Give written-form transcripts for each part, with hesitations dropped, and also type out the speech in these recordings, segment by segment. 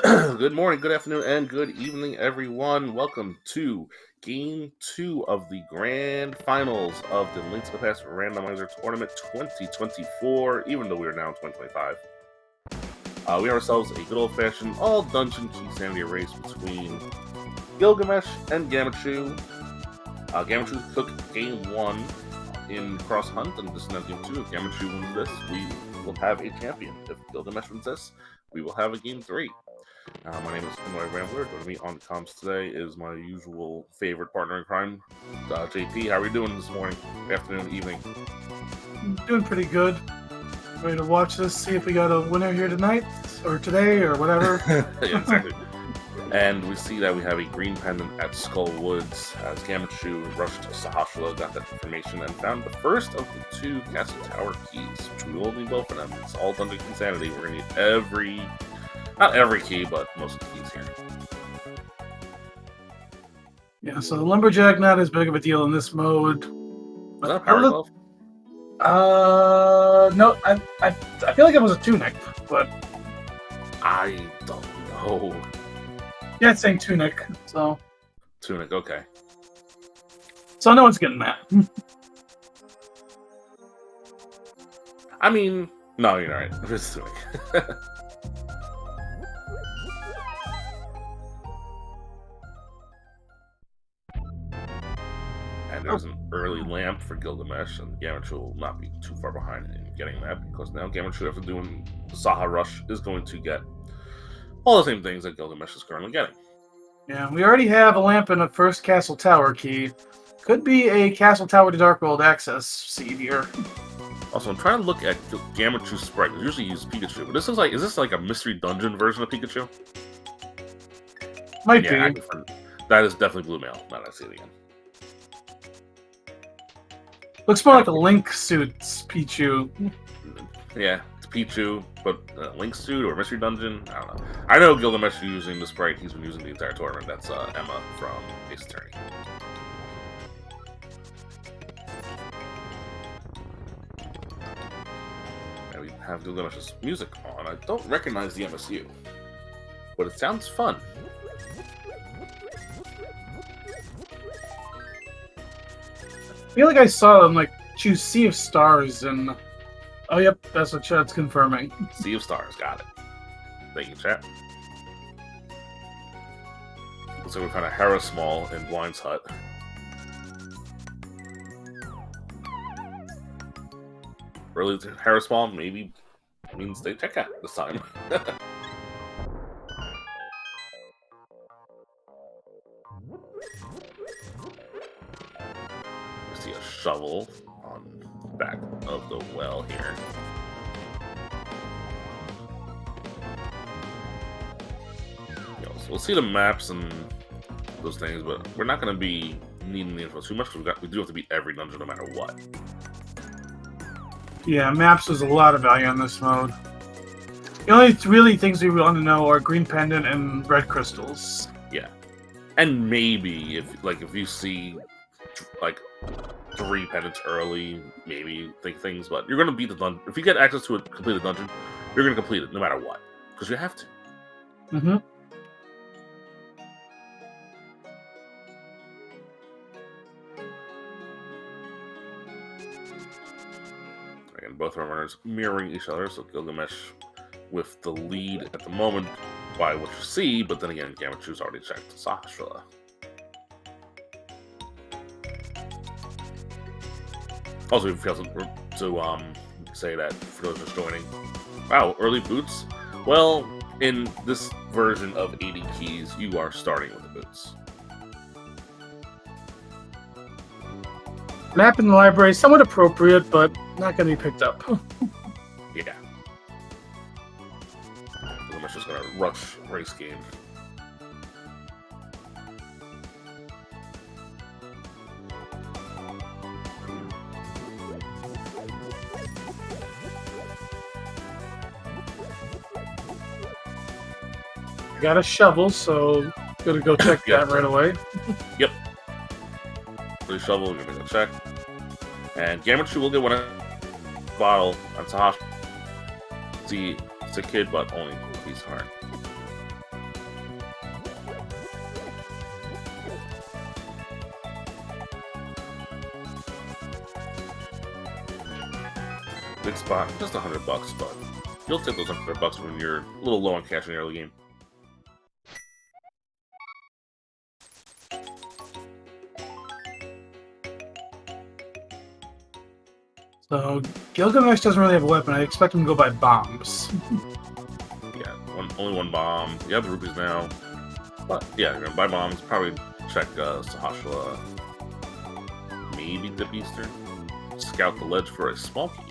Good morning, good afternoon, and good evening, everyone. Welcome to Game 2 of the Grand Finals of the Link to the Past Randomizer Tournament 2024, even though we are now in 2025. We have ourselves a good old-fashioned all-dungeon key sanity race between Gylgamesh and Gammachuu. Gammachuu took Game 1 in Cross Hunt, and this is now Game 2. If Gammachuu wins this, we will have a champion. If Gylgamesh wins this, we will have a Game 3. My name is Pinoy Rambler. Joining me on the comms today is my usual favorite partner in crime, JP. How are we doing this morning, afternoon, evening? Doing pretty good. Ready to watch this, see if we got a winner here tonight, or today, or whatever. Yeah, exactly. And we see that we have a green pendant at Skull Woods, as Gammachuu rushed to Sahashala, got that information, and found the first of the two Castle Tower keys, which we will need both of them. It's all Dungeon Insanity. We're going to need not every key, but most of the keys here. Yeah, so the Lumberjack, not as big of a deal in this mode. Is that a Power Glove? No, I feel like it was a tunic, but I don't know. yeah, it's saying tunic, so Tunic, okay. So no one's getting that. I mean, no, you're right. It's tunic. And there's an early lamp for Gylgamesh, and Gammachuu will not be too far behind in getting that, because now Gammachuu, after doing the Saha Rush, is going to get all the same things that Gylgamesh is currently getting. Yeah, we already have a lamp and a first Castle Tower key. Could be a Castle Tower to Dark World access seed here. Also, I'm trying to look at Gammachoo's sprite. We usually use Pikachu, but this is is this like a mystery dungeon version of Pikachu? Might Yeah, be. that is definitely Blue Mail, now that I see it again. Looks more like a Link suit's Pichu. Yeah, it's Pichu, but Link suit or Mystery Dungeon? I don't know. I know Gylgamesh is using the sprite he's been using the entire tournament. That's Emma from Ace Attorney. And we have Gylgamesh's music on. I don't recognize the MSU, but it sounds fun. I feel like I saw them choose Sea of Stars and oh yep, that's what Chat's confirming. Sea of Stars, got it. Thank you, chat. Looks like we found a Hera Small in Blind's hut. Early Hera Small maybe means they check out this time. See a shovel on the back of the well here. So we'll see the maps and those things, but we're not going to be needing the info too much because we do have to beat every dungeon no matter what. Yeah, maps is a lot of value on this mode. The only really things we want to know are green pendant and red crystals. Yeah, and maybe if you see 3 pendants early, maybe think things, but you're going to beat the dungeon. If you get access to a completed dungeon, you're going to complete it no matter what, because you have to. Mm-hmm. Again, both our runners mirroring each other, so Gylgamesh with the lead at the moment by what you see, but then again, Gammachoo's already checked Sahashala. Also, we failed to say that for those just joining. Wow, early boots? Well, in this version of 80 keys, you are starting with the boots. Map in the library, somewhat appropriate, but not going to be picked up. Yeah. I'm just going to rush race game. Got a shovel, so gonna go check that right away. Yep. For the shovel, we're gonna go check. And Gammachuu will get one bottle on Sahashala. See, it's a kid, but only a piece of heart. hit spot, just $100, but you'll take those $100 when you're a little low on cash in the early game. So Gylgamesh doesn't really have a weapon. I expect him to go by bombs. Yeah, only one bomb. You have the rupees now. But yeah, you're gonna buy bombs, probably check Sahasrahla, maybe the Beaster. Scout the ledge for a small key.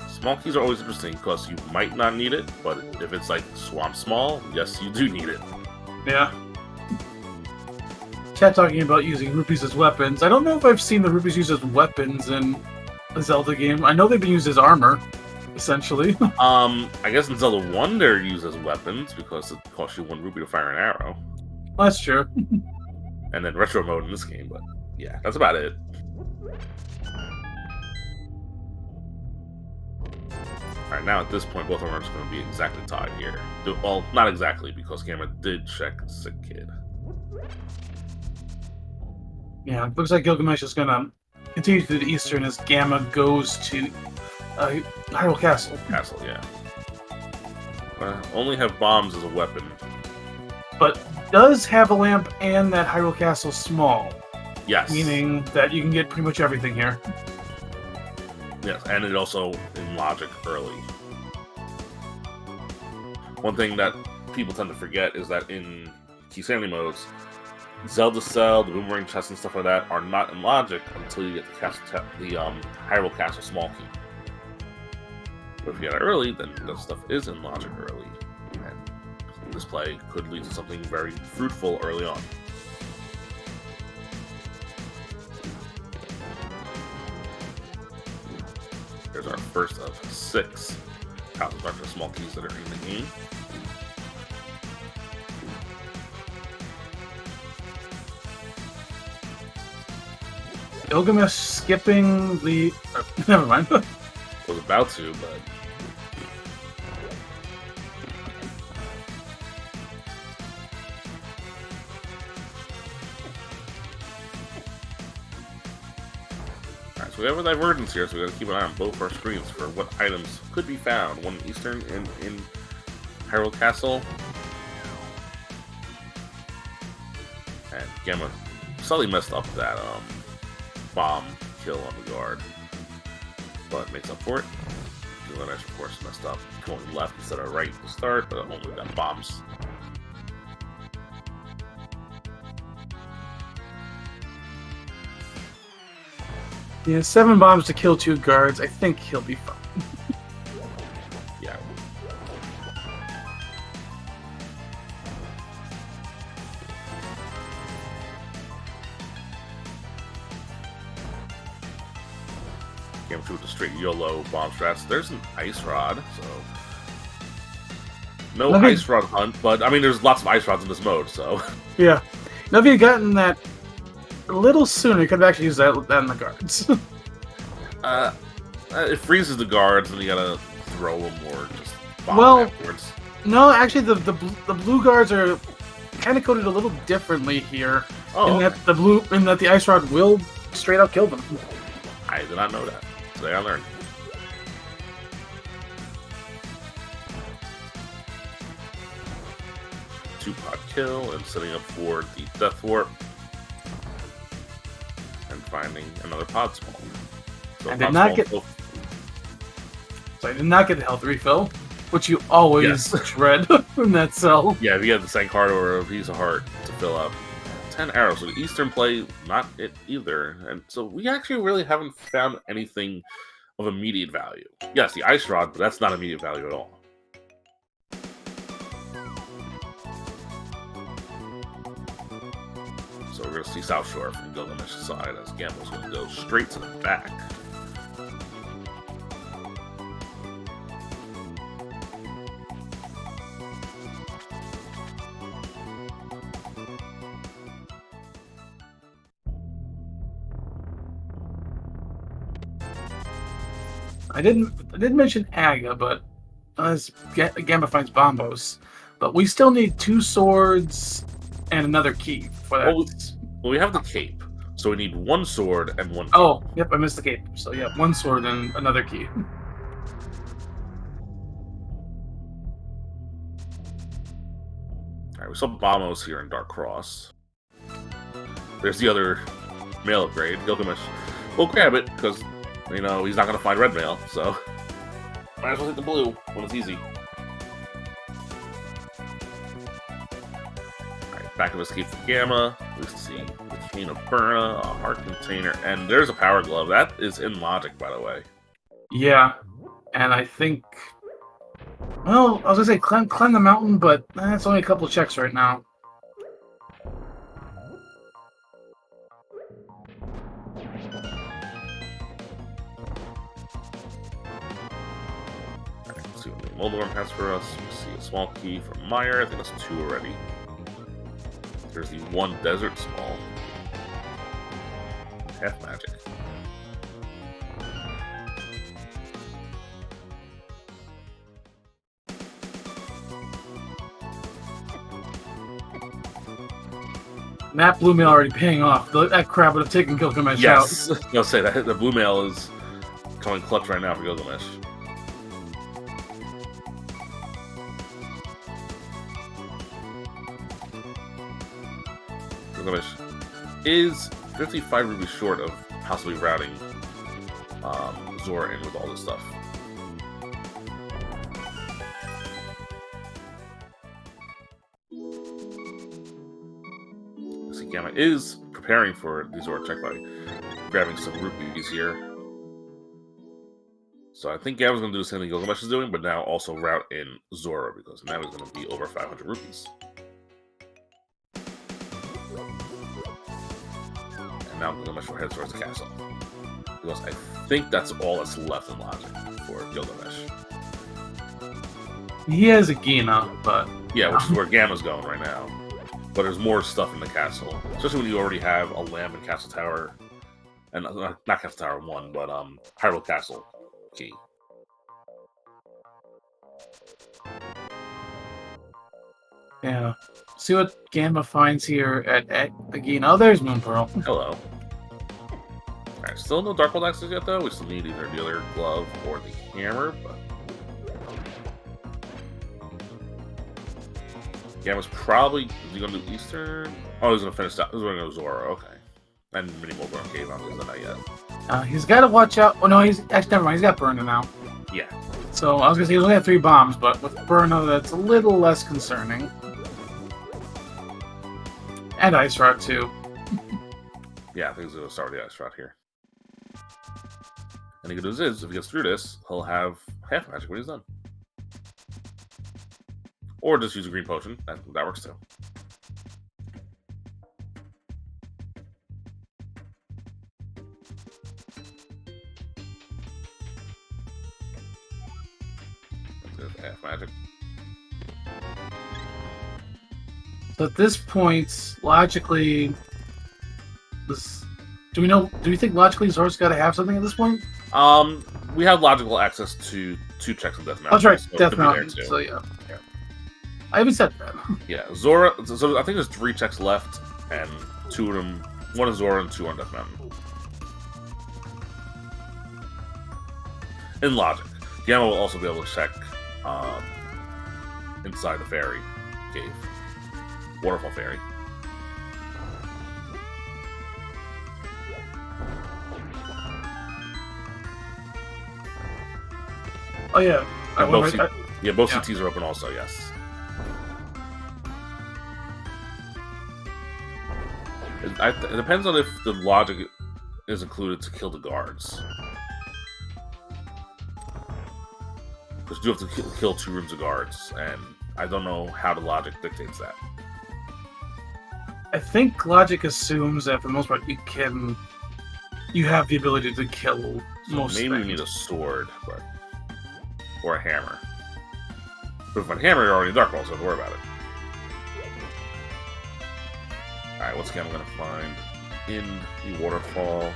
Small keys are always interesting because you might not need it, but if it's like Swamp Small, yes, you do need it. Yeah. Chat talking about using rupees as weapons. I don't know if I've seen the rupees used as weapons in a Zelda game. I know they've been used as armor, essentially. I guess in Zelda 1 they're used as weapons because it costs you 1 rupee to fire an arrow. That's true. And then retro mode in this game, but yeah, that's about it. Alright, now at this point, both of them are just going to be exactly tied here. Well, not exactly, because Gamma did check Sick Kid. Yeah, it looks like Gilgamesh is going to continue to the eastern as Gamma goes to Hyrule Castle. Castle, yeah. Only have bombs as a weapon. But does have a lamp and that Hyrule Castle small. Yes. Meaning that you can get pretty much everything here. Yes, and it also in logic early. One thing that people tend to forget is that in Key Sanity modes, Zelda Cell, the Boomerang Chest, and stuff like that are not in logic until you get the Hyrule Castle small key. But if you get it early, then that stuff is in logic early, and this play could lead to something very fruitful early on. There's our first of 6 House of Darkness small keys that are in the game. Gilgamesh skipping the... never mind. Was about to, but... Alright, so we have a divergence here, so we gotta keep an eye on both our screens for what items could be found. One in Eastern and in Hyrule Castle. And Gamma slightly messed up that bomb kill on the guard, but makes up for it. Gylgamesh, of course, messed up going left instead of right to start, but only got bombs. Yeah, 7 bombs to kill 2 guards. I think he'll be fine. Yeah. Gammachuu with the straight YOLO bomb strats. There's an ice rod, so no ice rod hunt, but I mean, there's lots of ice rods in this mode, so yeah. Now, if you had gotten that a little sooner, you could have actually used that in the guards. It freezes the guards, and you gotta throw them or just bomb them afterwards. No, actually, the blue guards are kind of coded a little differently here. Oh, in that the ice rod will straight up kill them. I did not know that. Today I learned. Two-pot kill and setting up for the Death Warp. And finding another pod small. So I did not get the health refill, which you always dread in that cell. Yeah, if you have the same card or a piece of heart to fill up. 10 arrows. So the Eastern play, not it either. And so we actually really haven't found anything of immediate value. Yes, the Ice Rod, but that's not immediate value at all. So we're going to see South Shore from Gilgamesh's side as Gamma's going to go straight to the back. I didn't mention Aga, but Gamma finds Bombos, but we still need 2 swords and another key for that. Well, we have the cape, so we need 1 sword and 1 key. Oh, yep, I missed the cape. So yeah, 1 sword and another key. Alright, we saw Bombos here in Dark Cross. There's the other mail upgrade, Gylgamesh. We'll grab it, because, you know, he's not going to find red mail, so might as well hit the blue when it's easy. Alright, back of escape for Gamma. We see the Chain of Burna, a heart container, and there's a power glove. That is in logic, by the way. Yeah, and I think... Well, I was going to say climb the mountain, but that's only a couple of checks right now. Let's see what the Moldorm has for us. We see a small key from Meyer. I think that's 2 already. There's the 1 desert small. Half magic. And that blue mail already paying off. That crap would have taken Gylgamesh out. Yes, I'll say that the blue mail is coming clutch right now for Gylgamesh. Gylgamesh is 55 rupees short of possibly routing Zora in with all this stuff. Gamma is preparing for the Zora check by grabbing some rupees here. So I think Gamma's going to do the same thing Gylgamesh is doing, but now also route in Zora, because now he's going to be over 500 rupees. And now Gylgamesh will head towards the castle. Because I think that's all that's left in logic for Gylgamesh. He has a Gina, but... Yeah, which is where Gamma's going right now. But there's more stuff in the castle, especially when you already have a lamp in Castle Tower, and not Castle Tower 1, but Hyrule Castle key. Yeah. See what Gamma finds here at again. Oh, there's Moon Pearl. Hello. Alright, still no Darkhold access yet, though. We still need either the other glove or the hammer, but Gamma's probably... Is he going to do Eastern? Oh, he's going to finish that. He's going to go Zora, okay. And Mini Moldorm Cave, obviously, not yet. He's got to watch out... Oh, no, he's... Actually, never mind. He's got Burna now. Yeah. So, I was going to say, he only had 3 bombs, but with Burna, that's a little less concerning. And Ice Rod, too. Yeah, I think he's going to start with the Ice Rod here. And the good news is, if he gets through this, he'll have half magic when he's done. Or just use a green potion. That works too. Half magic. So at this point, logically, do we think logically Zora's got to have something at this point? We have logical access to 2 checks on Death Mountain. That's right, so Death Mountain. So yeah. I haven't said that. Yeah, Zora. So I think there's 3 checks left, and 2 of them. 1 is Zora and 2 on Death Mountain. In logic, Gamma will also be able to check inside the fairy cave, waterfall fairy. Oh yeah. Both CTs are open also. Yes. It depends on if the logic is included to kill the guards. Because you have to kill 2 rooms of guards, and I don't know how the logic dictates that. I think logic assumes that for the most part you have the ability to kill most maybe things. we need a sword, or a hammer. But if a hammer, you're already in Dark World, so don't worry about it. Alright, what's Gamma gonna find in the waterfall?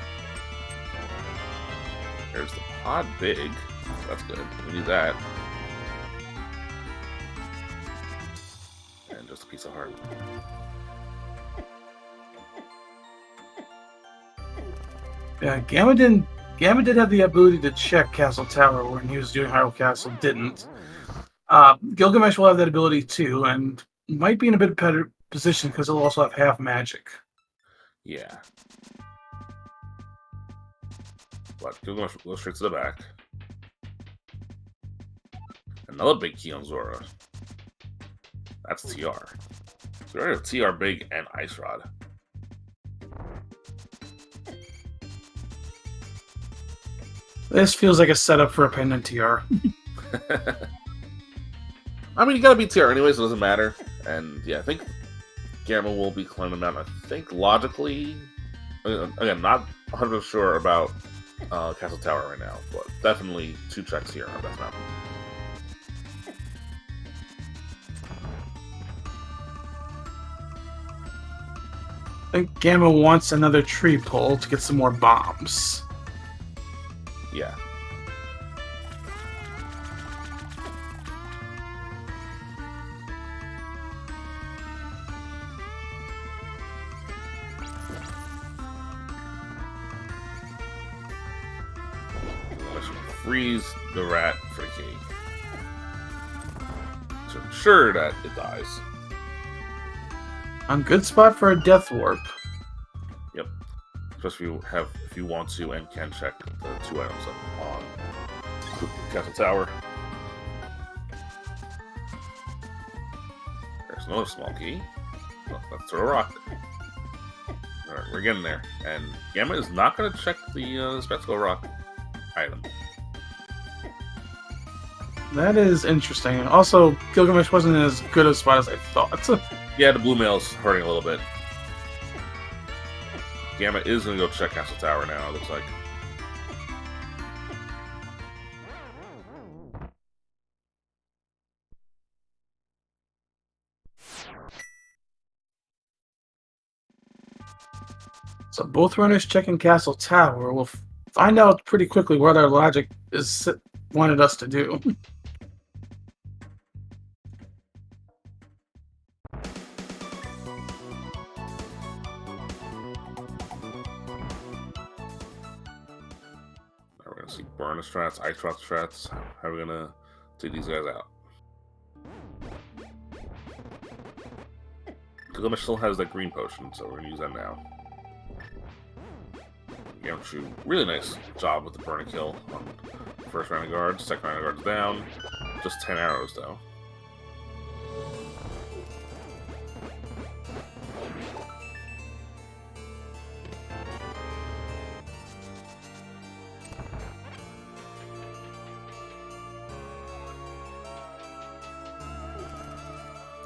There's the pod big. So that's good. We need that. so hard. Yeah, Gamma did have the ability to check Castle Tower when he was doing Hyrule Castle. Didn't. Gilgamesh will have that ability too, and might be in a bit better position because he'll also have half magic. Yeah. But Gilgamesh will go straight to the back. Another big key on Zora. That's TR. So we already have TR big and Ice Rod. This feels like a setup for a pendant TR. I mean, you gotta beat TR anyway, so it doesn't matter. And yeah, I think Gamma will be climbing down. I think logically, again, not 100% sure about Castle Tower right now, but definitely 2 checks here on Death Mountain. I think Gamma wants another tree pull to get some more bombs. Yeah. Let's freeze the rat for the key. To ensure that it dies. On good spot for a death warp. Yep. Especially if you want to and can check the 2 items up on Castle Tower. There's another small key. Well, let's throw a rock. Alright, we're getting there. And Gamma is not going to check the Spectacle Rock item. That is interesting. Also, Gilgamesh wasn't in as good a spot as I thought. Yeah, the blue mail's hurting a little bit. Gamma is going to go check Castle Tower now, it looks like. So both runners checking Castle Tower. We'll find out pretty quickly what our logic is wanted us to do. We're going to see Burner strats, Ice Rock strats. How are we going to take these guys out? Gylgamesh still has that green potion, so we're going to use that now. Gammachuu, really nice job with the burn and kill on the first round of guards. Second round of guards down. Just 10 arrows, though.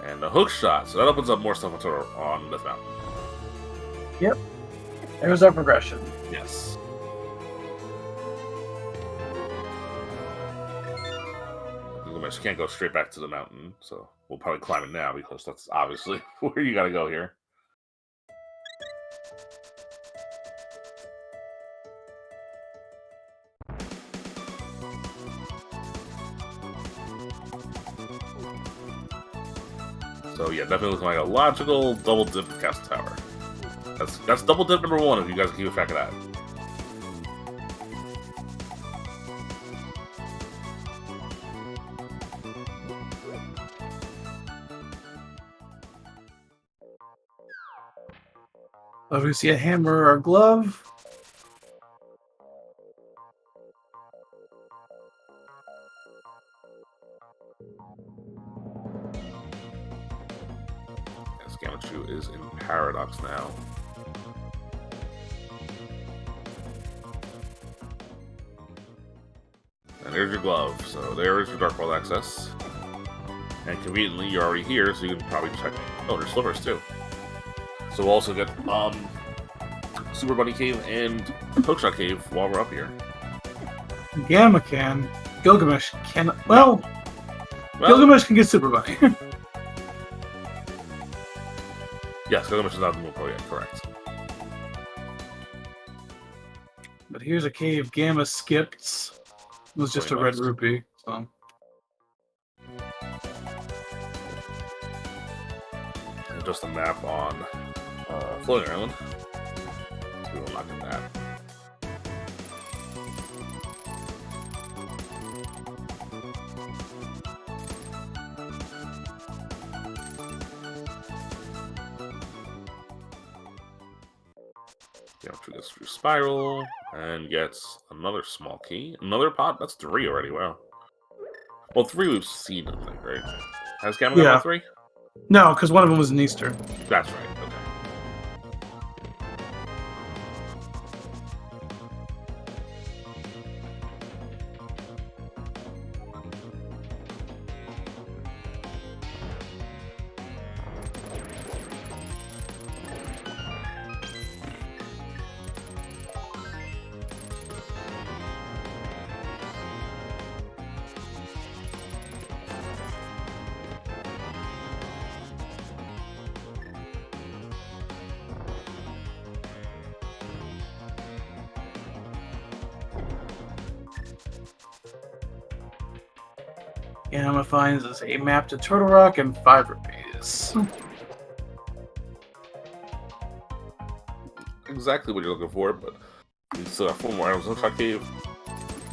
And a hook shot, so that opens up more stuff on Death Mountain. Yep. There's our progression. Yes. Gylgamesh can't go straight back to the mountain, so we'll probably climb it now because that's obviously where you gotta go here. So yeah, definitely looking like a logical double dip of Castle Tower. That's double dip number 1 if you guys can keep track of that. Oh, do we see a hammer or a glove? Yes, Gammachuu is in Paradox now. And there's your glove. So there is your Dark World access. And conveniently, you're already here, so you can probably check. Oh, there's slivers too. So we'll also get Super Bunny Cave and Hookshot Cave while we're up here. Gamma can. Gilgamesh can. Well, Gilgamesh can get Super Bunny. Yes, Gylgamesh is not the Moon Pro yet, correct. But here's a cave Gamma skipped. It was just a red rupee. So. just a map on Floating Island. So we will not get that. Gammachuu gets through Spiral and gets another small key. Another pot? That's 3 already, wow. Well, 3 we've seen, I think, right? Has Gammachuu got 3? No, because one of them was an Easter. That's right, okay. Gamma finds us a map to Turtle Rock and 5 rupees. Exactly what you're looking for, but you still have 4 more items in the cave.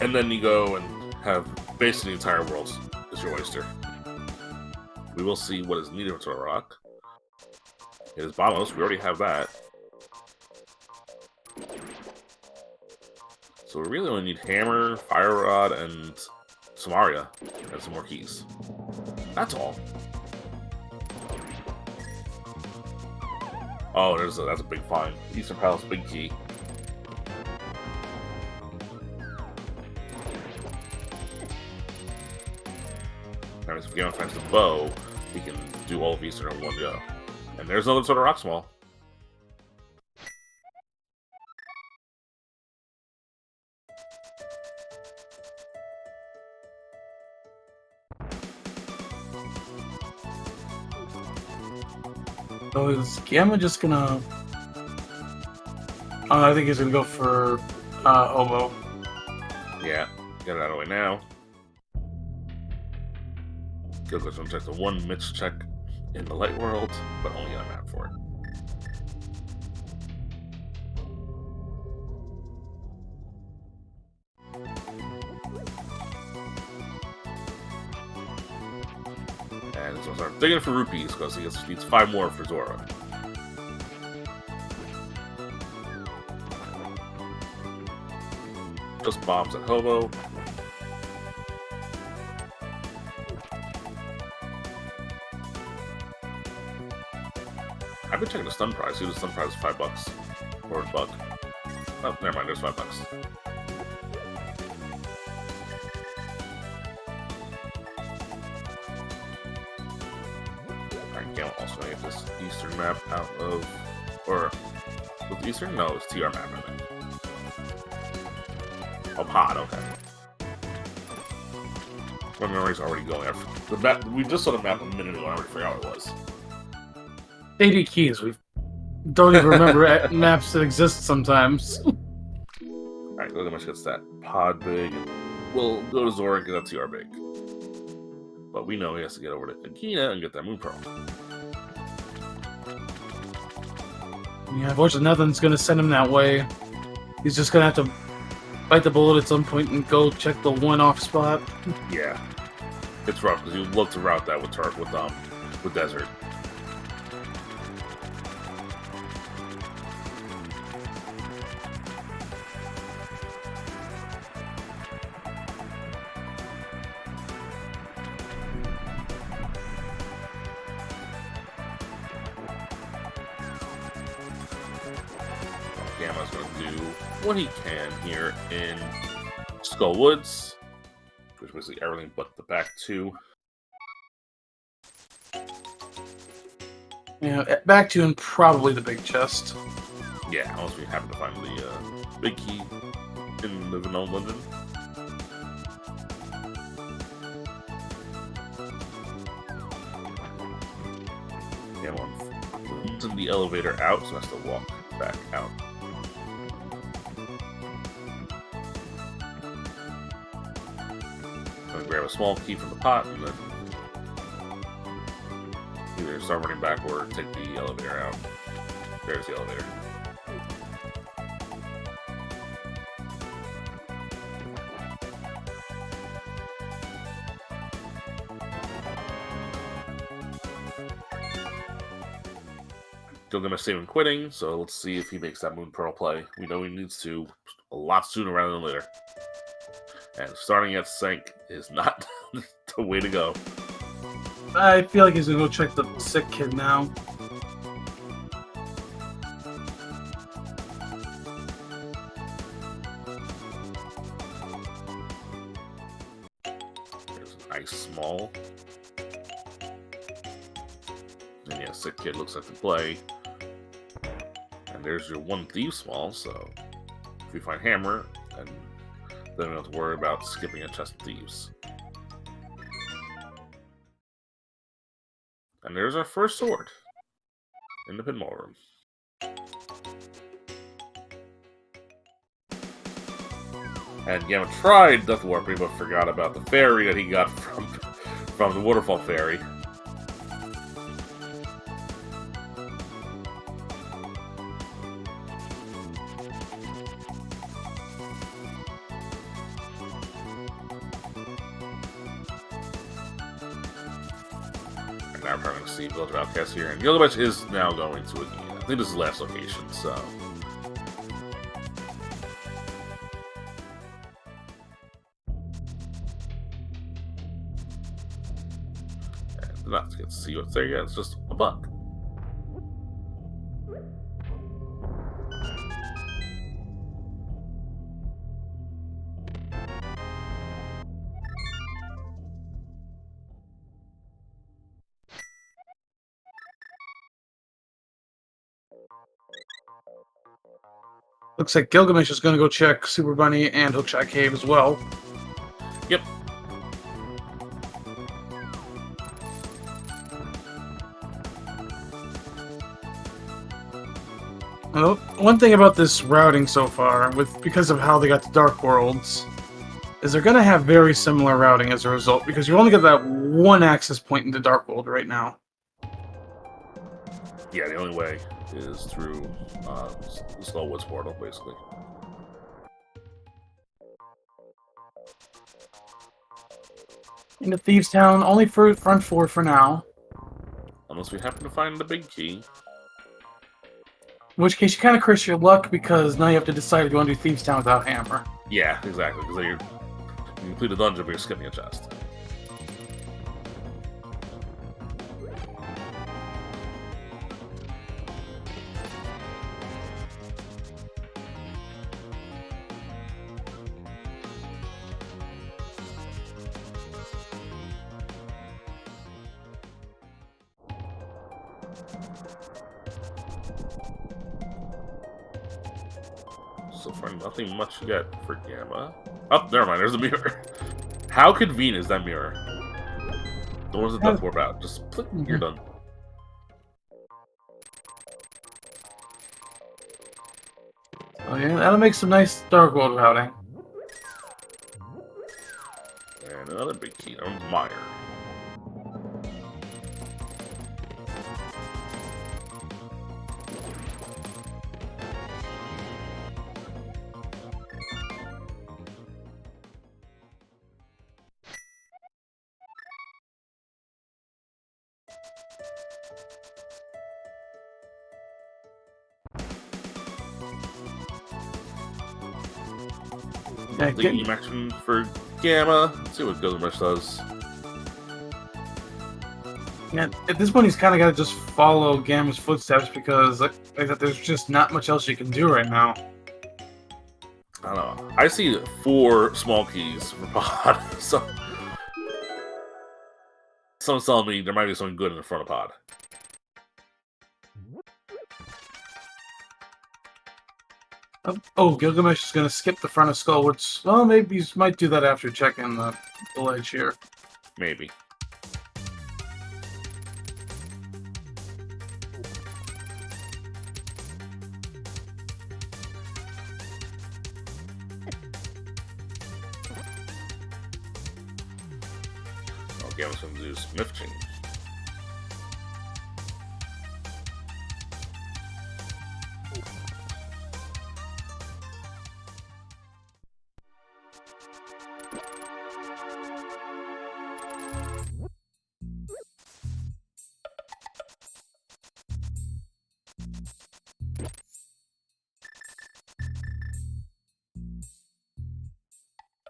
And then you go and have basically the entire world as your oyster. We will see what is needed for Turtle Rock. It is bottomless, we already have that. So we really only need Hammer, Fire Rod, and Samaria, and some more keys. That's all. Oh, that's a big find. Eastern Palace, big key. Alright, so if Ganon finds the bow, we can do all of Eastern in one go. And there's another sort of rock small. So is Gamma just gonna... I think he's gonna go for Hobo. Yeah, get it out of the way now. Gylgamesh gonna check the 1 Mitch check in the light world, but only got a map for it. And so start digging for rupees because he needs 5 more for Zora. Just bombs at Hobo. I've been checking the stun prize. See, the stun prize is $5 or $1. Oh, never mind. There's $5. Alright, Ganon also gonna get this Eastern map out of, or with Eastern? No, it's TR map, I think. Oh, pod. Okay. My memory's already going. The map. We just saw the map a minute ago. I already forgot what it was. 80 keys. We don't even remember maps that exist sometimes. Alright, Gylgamesh gets that pod big, and we'll go to Zora and get that TR big. But we know he has to get over to Akina and get that Moon Pearl. Yeah, unfortunately, nothing's gonna send him that way. He's just gonna have to bite the bullet at some point and go check the one-off spot. Yeah, it's rough because you love to route that with Desert. Gamma's going to do what he can here in Skull Woods, which is basically everything but the back 2. Yeah, back to and probably the big chest. Yeah, unless we happen to find the big key in the Vanilla London. Gammon using the elevator out, so has to walk back out. Grab a small key from the pot, and then Either start running back or take the elevator out. There's the elevator. Gylgamesh saving quitting, so let's see if he makes that Moon Pearl play. We know he needs to a lot sooner rather than later. And starting at sync is not the way to go. I feel like he's gonna go check the sick kid now. There's a nice small. And yeah, sick kid looks like the play. And there's your one thief small, so if you find hammer, and then you don't have to worry about skipping a chest of thieves. And there's our first sword in the pinball room. And Gammon tried death warping, but forgot about the fairy that he got from the waterfall fairy. Now we're going to see Village of Outcasts here, and Gylgamesh is now going to again. I think this is the last location, so. And not to get to see what's there yet, it's just a bug. Looks like Gylgamesh is going to go check Super Bunny and Hookshot Cave as well. Yep. Well, one thing about this routing so far, because of how they got the Dark Worlds, is they're going to have very similar routing as a result, because you only get that one access point in the Dark World right now. Yeah, the only way is through the Slowwoods portal, basically. Into Thieves Town, only for front 4 for now. Unless we happen to find the big key. In which case, you kind of curse your luck, because now you have to decide if you want to do Thieves Town without Hammer. Yeah, exactly, because you complete a dungeon, but you're skipping a chest. So far, nothing much yet for Gamma. Oh, never mind, there's a mirror. How convenient is that mirror? What was the death warp out? Just click, you're done. Oh yeah, that'll make some nice Dark World routing. And another big key on Meyer. Thinking action for Gamma. Let's see what Gylgamesh does. Yeah, at this point, he's kind of got to just follow Gamma's footsteps because like there's just not much else you can do right now. I don't know. I see 4 small keys for Pod, so someone's telling me there might be something good in the front of Pod. Oh, Gylgamesh is going to skip the front of Skull, which, well, maybe he might do that after checking the ledge here. Maybe. Oh, Gamma's going to do Smith Chain.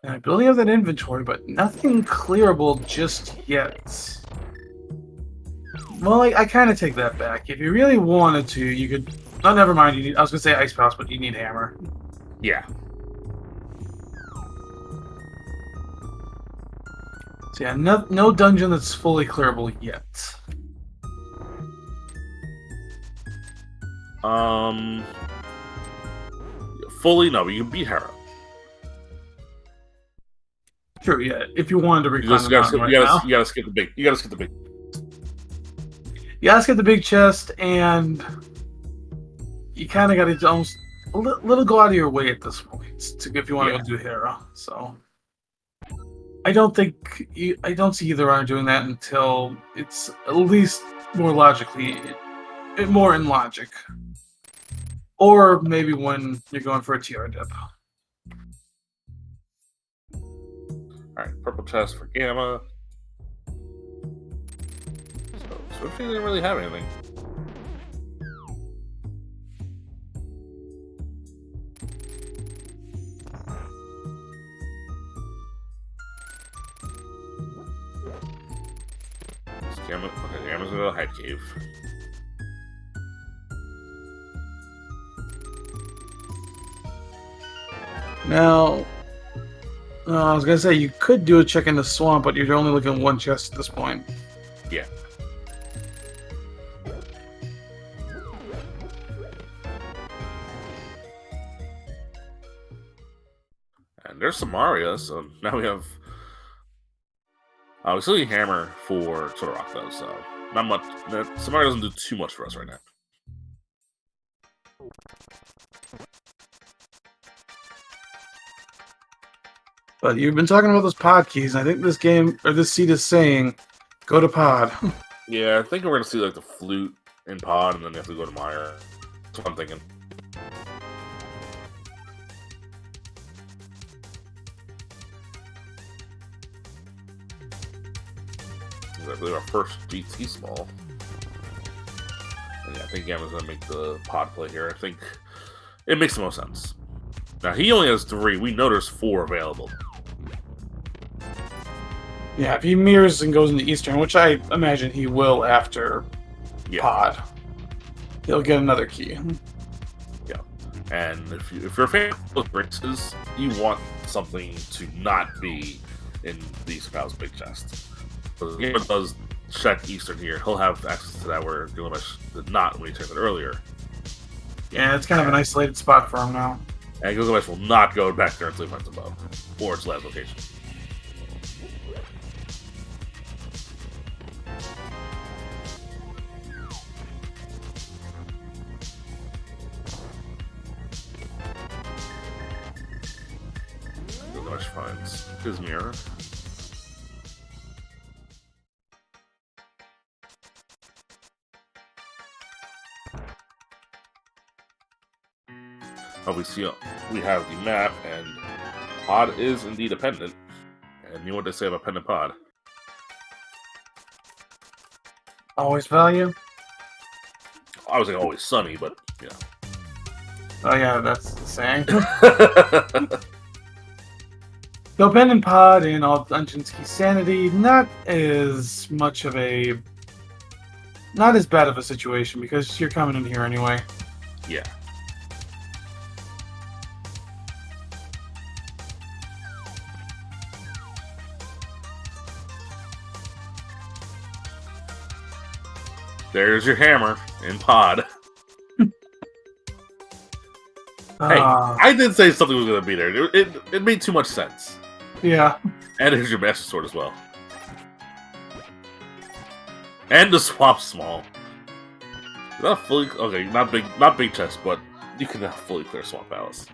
And I'm building up that inventory, but nothing clearable just yet. Well, I kind of take that back. If you really wanted to, you could... Oh, never mind. You need, I was going to say Ice Palace, but you need Hammer. Yeah. So yeah, no dungeon that's fully clearable yet. Fully, no, but you can beat Hera. True, yeah. If you wanted to recline the mountain you gotta skip the big. You gotta skip the big. You gotta skip the big chest, and you kind of got to almost a little go out of your way at this point if you want to go do Hera. So I don't see either one doing that until it's at least more logically, more in logic, or maybe when you're going for a TR dip. Alright, purple chest for Gamma. So Swifty didn't really have anything. Okay, Gamma's in a head cave. Now, I was gonna say you could do a check in the swamp, but you're only looking at one chest at this point. Yeah. And there's Samaria, so now we have. We still need Hammer for Soda Rock though, so not much. Samaria doesn't do too much for us right now. But you've been talking about those pod keys, and I think this game, or this seed is saying, go to pod. Yeah, I think we're going to see like the flute in pod, and then you have to go to Mire. That's what I'm thinking. I believe our first GT small. And yeah, I think Gamma's going to make the pod play here. I think it makes the most sense. Now, he only has 3. We know there's 4 available. Yeah, if he mirrors and goes into Eastern, which I imagine he will after pod, he'll get another key. Yeah. And if you're a fan of those races, you want something to not be in these Pal's big chest. So the game does check Eastern here. He'll have access to that where Gylgamesh did not when he checked it earlier. Yeah, it's kind of an isolated spot for him now. And Gylgamesh will not go back there until he finds a bow, or its last location. Gylgamesh finds his mirror. We have the map, and pod is indeed a pendant. And you know what they say about pendant pod? Always value? I was like always sunny, but yeah. Oh yeah, that's the saying. So pendant pod in all dungeons key sanity, not as bad of a situation because you're coming in here anyway. Yeah. There's your hammer in pod. Hey, I did say something was going to be there. It made too much sense. Yeah. And here's your Master Sword as well. And the swamp small. Not fully okay, not big chest, but you can have fully clear Swamp Palace.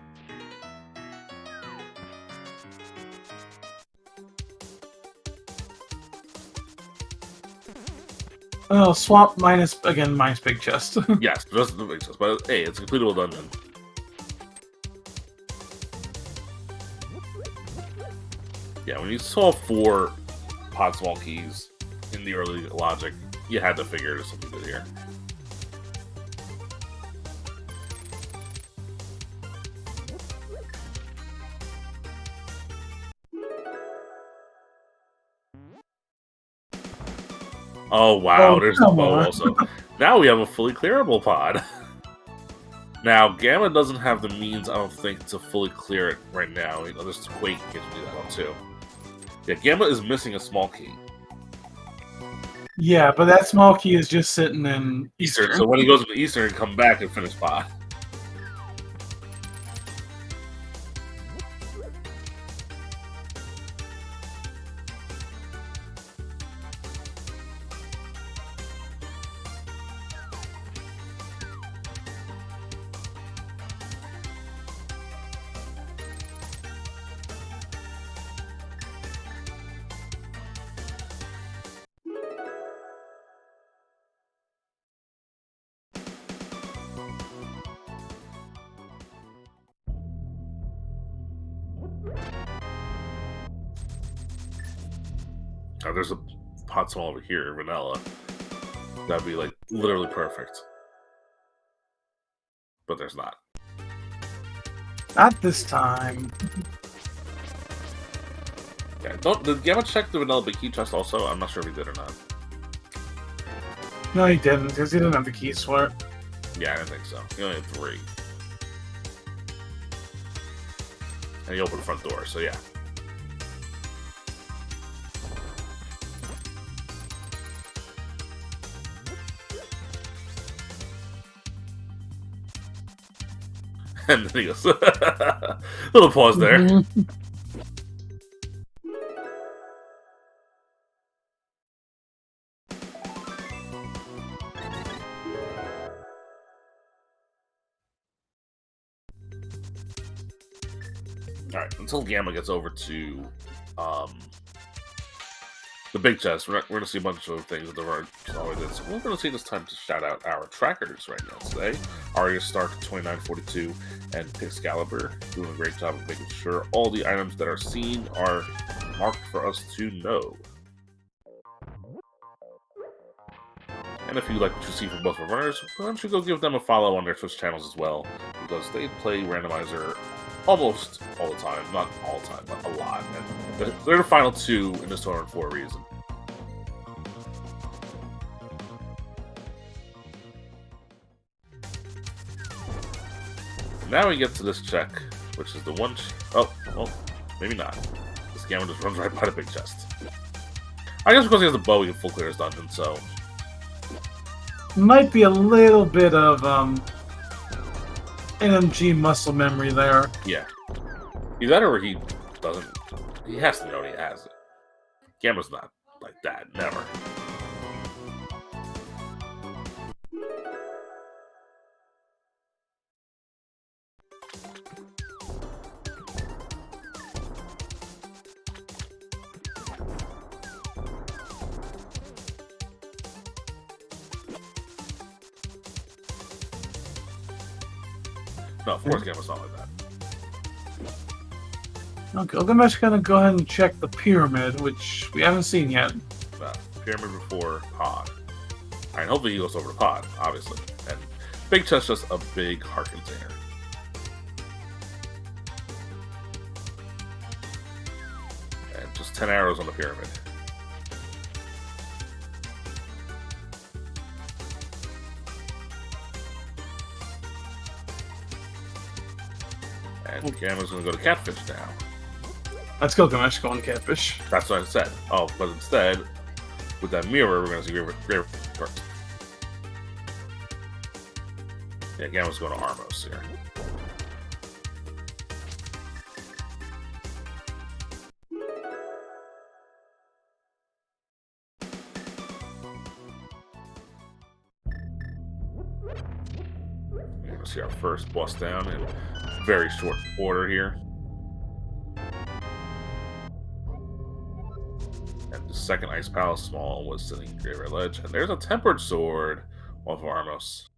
Well, swamp minus big chest. Yes, just the big chest, but hey, it's a completable dungeon. Yeah, when you saw 4 pod small keys in the early logic, you had to figure there's something good here. Oh, wow, there's the come bow on. also. Now we have a fully clearable pod. Now, Gamma doesn't have the means, I don't think, to fully clear it right now. You know, there's Quake gives me that one, too. Yeah, Gamma is missing a small key. Yeah, but that small key is just sitting in Eastern. So when he goes to Eastern, come back and finish pod. Oh, there's a pot small over here, vanilla. That'd be like literally perfect. But there's not. Not this time. Yeah, did Gamma check the vanilla big key chest also? I'm not sure if he did or not. No, he didn't, because he didn't have the keys for it. Yeah, I didn't think so. He only had 3. And he opened the front door, so yeah. And then he goes, little pause there. Mm-hmm. Alright, until Gamma gets over to the big chest, we're going to see a bunch of things that there are always is. We're going to take this time to shout out our trackers right now today. Arya Stark 2942 and Pixcalibur doing a great job of making sure all the items that are seen are marked for us to know. And if you'd like to see from both of our runners, why don't you go give them a follow on their Twitch channels as well, because they play randomizer almost all the time. Not all the time, but a lot. And they're the final 2 in this tournament for a reason. Now we get to this check, which is the one... oh, well, maybe not. This Gamma just runs right by the big chest. I guess because he has a bow, he can full clear his dungeon, so... Might be a little bit of NMG muscle memory there. Yeah. Either that or he doesn't... He has to know he has it. Gamma's not like that, never. No, of course Gamma's not like that. Okay, Gylgamesh gonna go ahead and check the pyramid, which we haven't seen yet. Pyramid before pod. Alright, hopefully he goes over to pod, obviously. And big chest, just a big heart container. And just 10 arrows on the pyramid. And Gamma's gonna go to catfish now. Let's go, Gylgamesh, going catfish. That's what I said. Oh, but instead, with that mirror, we're gonna see Graver first. Yeah, Gamma's going to Armos here. We're gonna see our first boss down in very short order here. And the second Ice Palace Small was sitting in Graver Ledge. And there's a Tempered Sword off of Armos.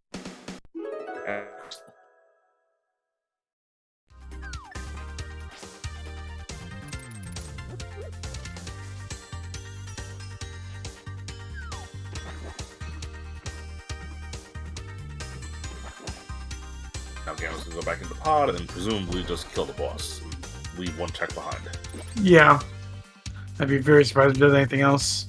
Now Gamma's gonna go back into pod and presumably just kill the boss and leave one check behind. Yeah. I'd be very surprised if he does anything else.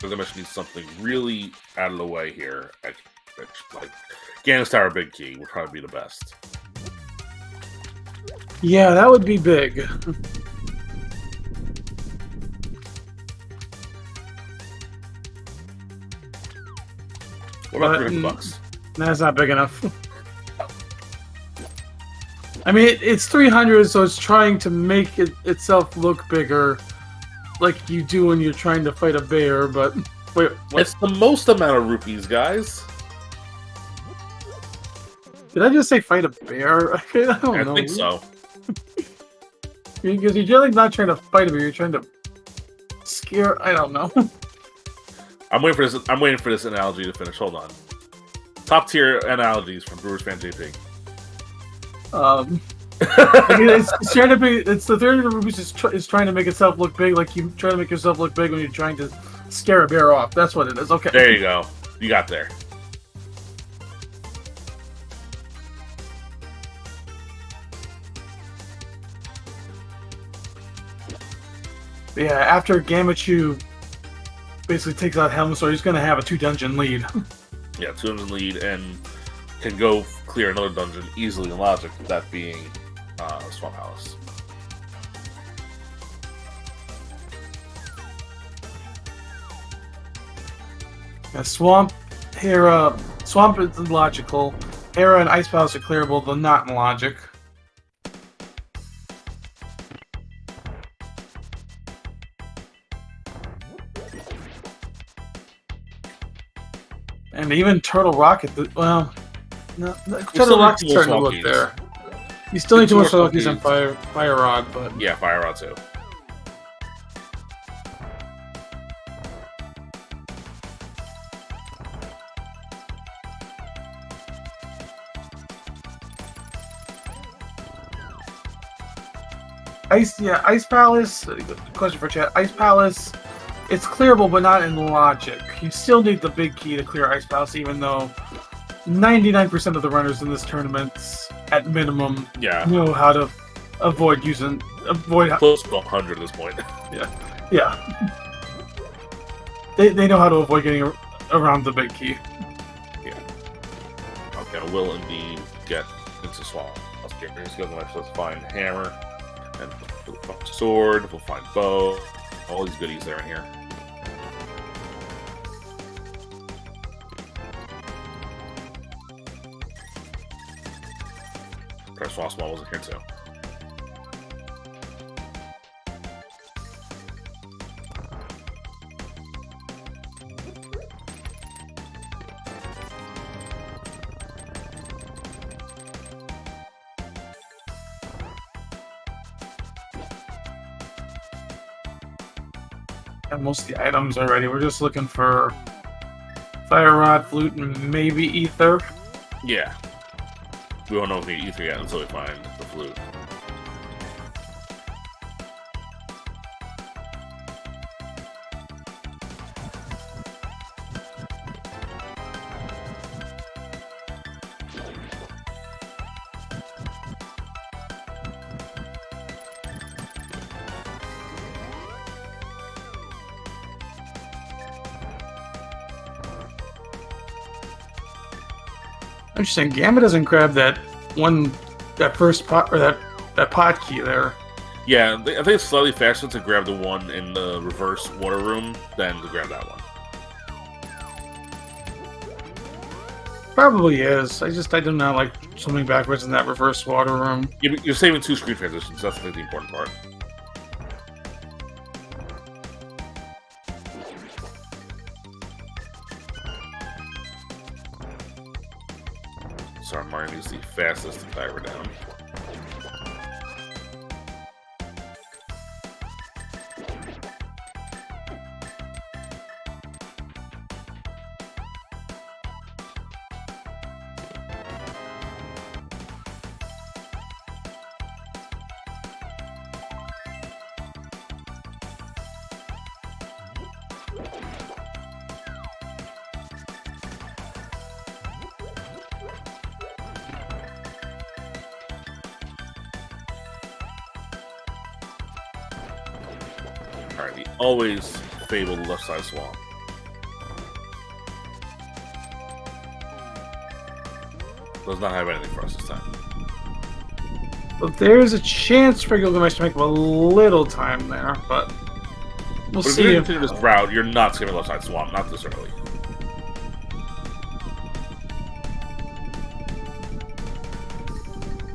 Gylgamesh needs something really out of the way here. Like Ganon's Tower Big Key would probably be the best. Yeah, that would be big. What about $300? That's not big enough. I mean, it's 300, so it's trying to make itself look bigger, like you do when you're trying to fight a bear. But wait, what? It's the most amount of rupees, guys. Did I just say fight a bear? I don't know. I think so. Because you're generally not trying to fight a bear; you're trying to scare. I don't know. I'm waiting for this. I'm waiting for this analogy to finish. Hold on. Top tier analogies from Brewers Fan JP. I mean, it's trying to be. It's the 300 rupees is trying to make itself look big, like you try to make yourself look big when you're trying to scare a bear off. That's what it is. Okay. There you go. You got there. Yeah, after Gammachuu basically takes out Helmsor, he's going to have a 2-dungeon lead. Yeah, 2-dungeon lead and can go clear another dungeon easily in logic, that being Swamp Palace. Yeah, Swamp is logical. Hera and Ice Palace are clearable, though not in logic. And even Turtle Rocket, well, no, Turtle Rocket's starting to look there. You still need 2 more Turtle Keys on Fire Rod, but... Yeah, Fire Rod too. Ice Palace, question for chat, Ice Palace, it's clearable, but not in logic. You still need the big key to clear Ice Palace, even though 99% of the runners in this tournament, at minimum, know how to avoid close to 100 at this point. Yeah. They know how to avoid getting around the big key. Yeah. Okay, we'll indeed get into Swamp. Let's go. Let's find Hammer, and we'll find Sword. We'll find Bow. All these goodies there in here. Swamp Small wasn't here too. Got most of the items already. We're just looking for Fire Rod, Flute, and maybe Ether. Yeah. We won't know if we need Ether yet until we find the Flute. Interesting. Gamma doesn't grab that first pot, or that pot key there. Yeah, I think it's slightly faster to grab the one in the reverse water room than to grab that one. Probably is. I do not like swimming backwards in that reverse water room. You're saving 2 screen transitions. That's the important part. Sorry, Mario is the fastest diver down. Alright, the always fabled left side swamp. Does not have anything for us this time. But there's a chance for Gylgamesh to make a little time there, but we'll see. If you continue this route, you're not skipping left side swamp, not this early.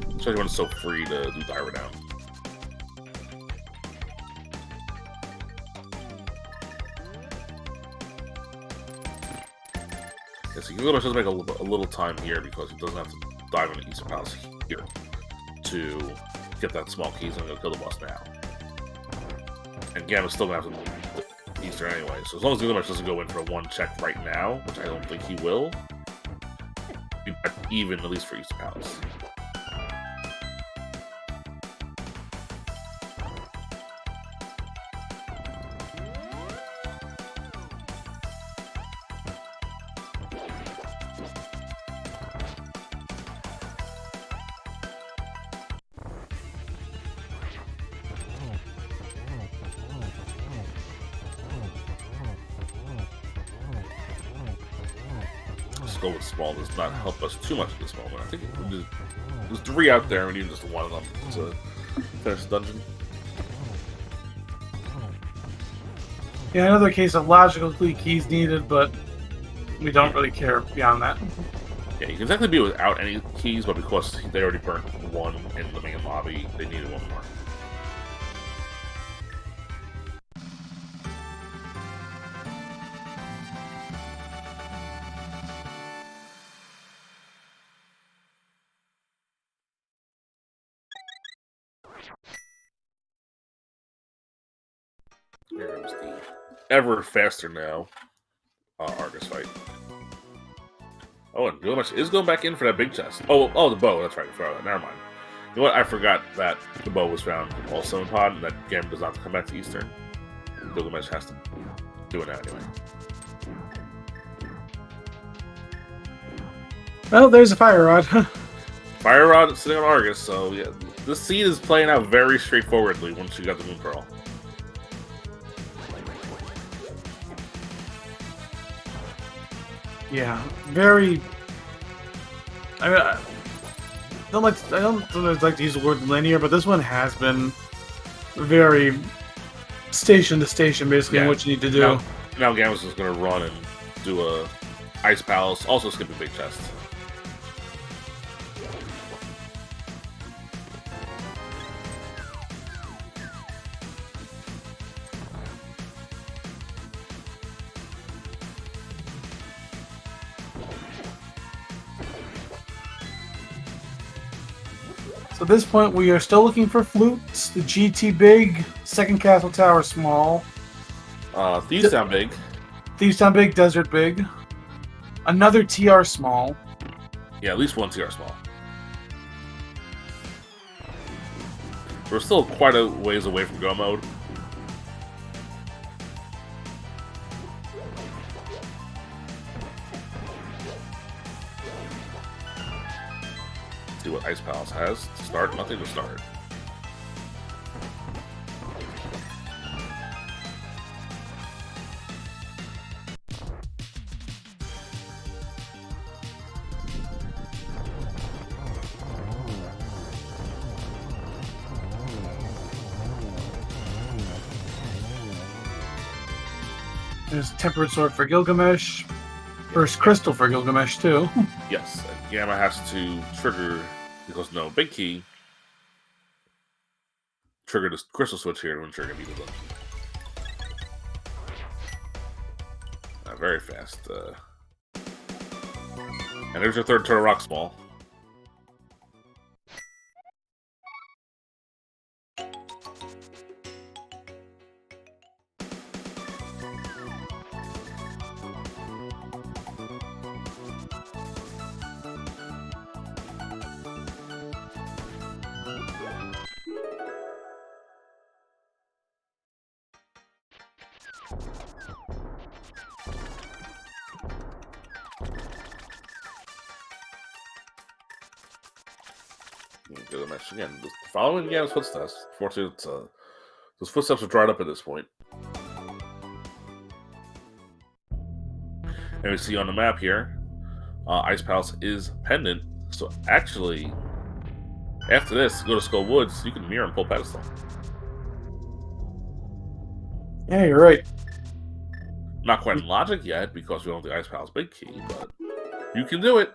Especially when it's so free to do diver down. Yeah, so Gylgamesh does make a little time here because he doesn't have to dive into Eastern Palace here to get that small key. He's gonna go kill the boss now. And Gamma's still gonna have to move Eastern anyway. So as long as Gylgamesh doesn't go in for one check right now, which I don't think he will, be back even at least for Eastern Palace. Go with small does not help us too much at this moment. I think there's 3 out there, and we need just one of them to finish the dungeon. Yeah, another case of logical keys needed, but we don't really care beyond that. Yeah, you can technically be without any keys, but because they already burnt one in the main lobby, they needed one more. Here comes the ever faster now Argus fight. Oh, and Gylgamesh is going back in for that big chest. Oh, the bow. That's right. Never mind. You know what? I forgot that the bow was found also in Pod, and that Gammon does not have to come back to Eastern. Gylgamesh has to do it now anyway. Well, there's a fire rod. Fire rod sitting on Argus, so yeah, this scene is playing out very straightforwardly once you got the Moon Pearl. Yeah, very. I mean, I don't sometimes like to use the word linear, but this one has been very station to station, basically, in what you need to do. Now Gamma's is going to run and do a Ice Palace, also skip a big chest. So at this point, we are still looking for flutes. The GT big, second castle tower small. Thieves Town big. Thieves Town big, desert big. Another TR small. Yeah, at least one TR small. We're still quite a ways away from go mode. See what Ice Palace has to start. Nothing to start. There's Tempered Sword for Gylgamesh. First Crystal for Gylgamesh, too. Yes, and Gamma has to trigger, because no big key, trigger the crystal switch here to ensure beat the dungeon. Very fast. And there's your third Turtle Rock Small. Gylgamesh again. Following Gamma's footsteps. Fortunately, those footsteps are dried up at this point. And we see on the map here, Ice Palace is pendant, so So actually, after this, go to Skull Woods. You can mirror and pull pedestal. Yeah, you're right. Not quite in logic yet because we don't have the Ice Pal's big key, but you can do it.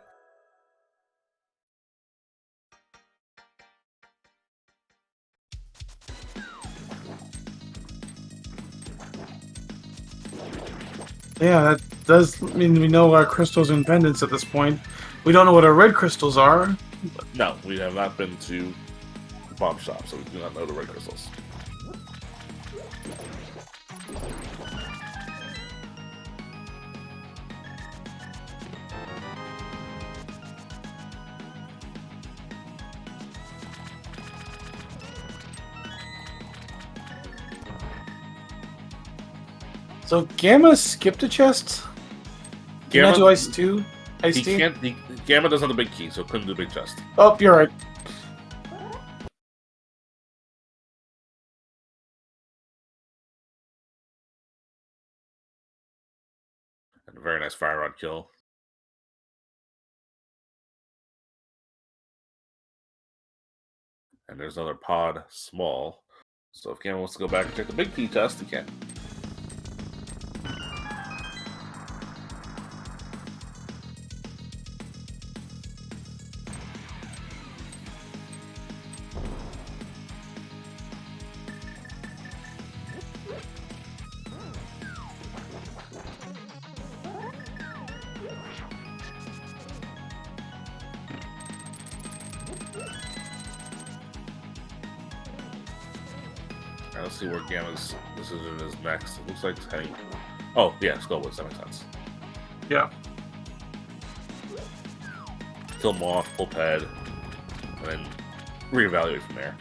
Yeah, that does mean we know our crystals and pendants at this point. We don't know what our red crystals are. No, we have not been to the bomb shop, so we do not know the red crystals. So Gamma skipped a chest? Can I do Ice 2? Ice He Tea? can't. Gamma doesn't have the big key, so couldn't do the big chest. Oh, you're right. And a very nice fire rod kill. And there's another pod, small. So if Gamma wants to go back and check the big key test, he can. Alright, let's see where Gamma's decision is next. It looks like it's heading. Oh, yeah, Skullwoods, that makes sense. Yeah. Kill Moth, pull Ped, and then reevaluate from there.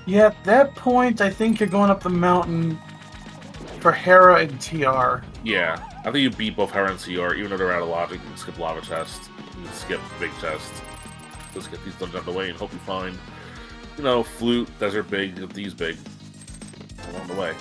Yeah, at that point, I think you're going up the mountain for Hera and TR. Yeah, I think you beat both Hera and CR, even though they're out of logic. You can skip Lava Chest, you can skip Big Chest. Just get these done out of the way and hope you find, you know, Flute, Desert Big, these big along the way.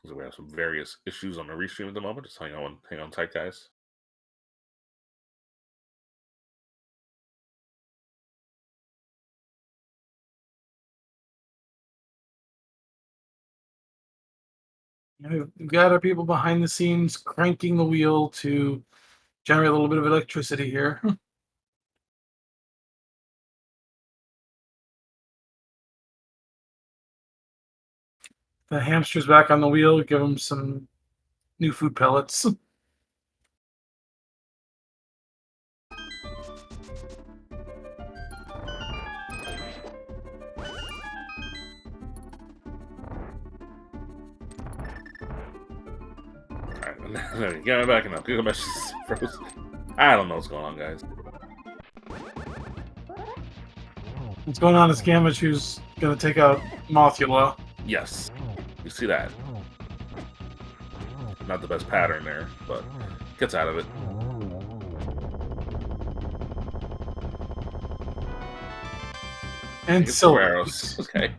So we have some various issues on the restream at the moment. Just hang on tight, guys. We've got our people behind the scenes cranking the wheel to generate a little bit of electricity here. The hamster's back on the wheel. Give him some new food pellets. Alright, get back enough. Gylgamesh is frozen. I don't know what's going on, guys. What's going on is Gammachoo's going to take out Mothula. Yes, you see that. Not the best pattern there, but gets out of it. And Four Silver. arrows. Okay.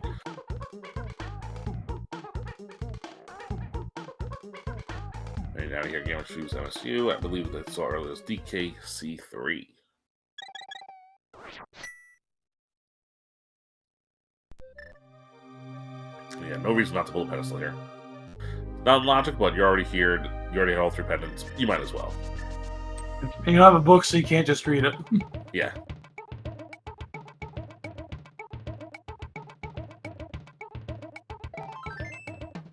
And now here, Gammachoo's MSU. I believe that saw earlier is DKC3. Yeah, no reason not to pull a pedestal here. Not logic, but you're already here. You already have all 3 pendants. You might as well. And you don't have a book, so you can't just read it. Yeah.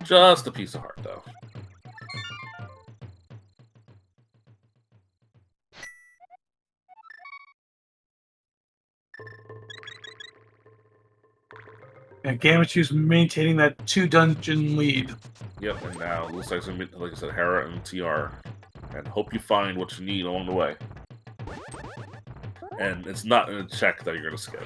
Just a piece of heart, though. And Gammachoo's maintaining that 2 dungeon lead. Yep, and now it looks like, like I said, Hera and TR and hope you find what you need along the way. And it's not in a check that you're going to skip.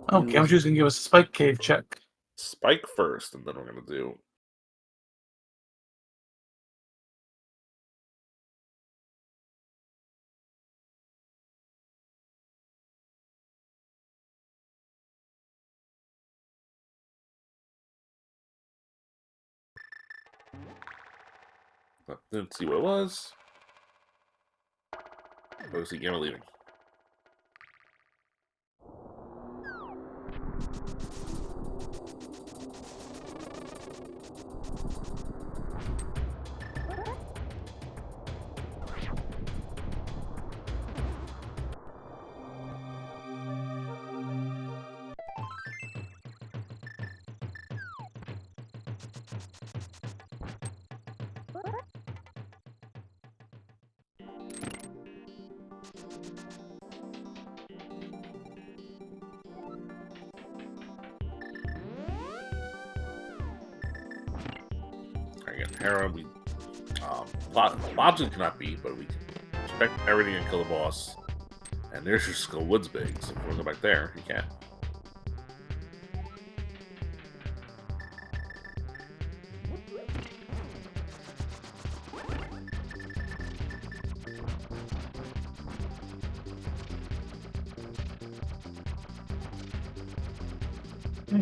Oh, Gammachoo's gonna give us a spike cave check. Spike first, and then we're going to do... Didn't see what it was. Oh, see Gamma leaving. Hera, we logic cannot be, but we can expect everything and kill the boss. And there's your Skull Woods big, so if we want to go back there, you can.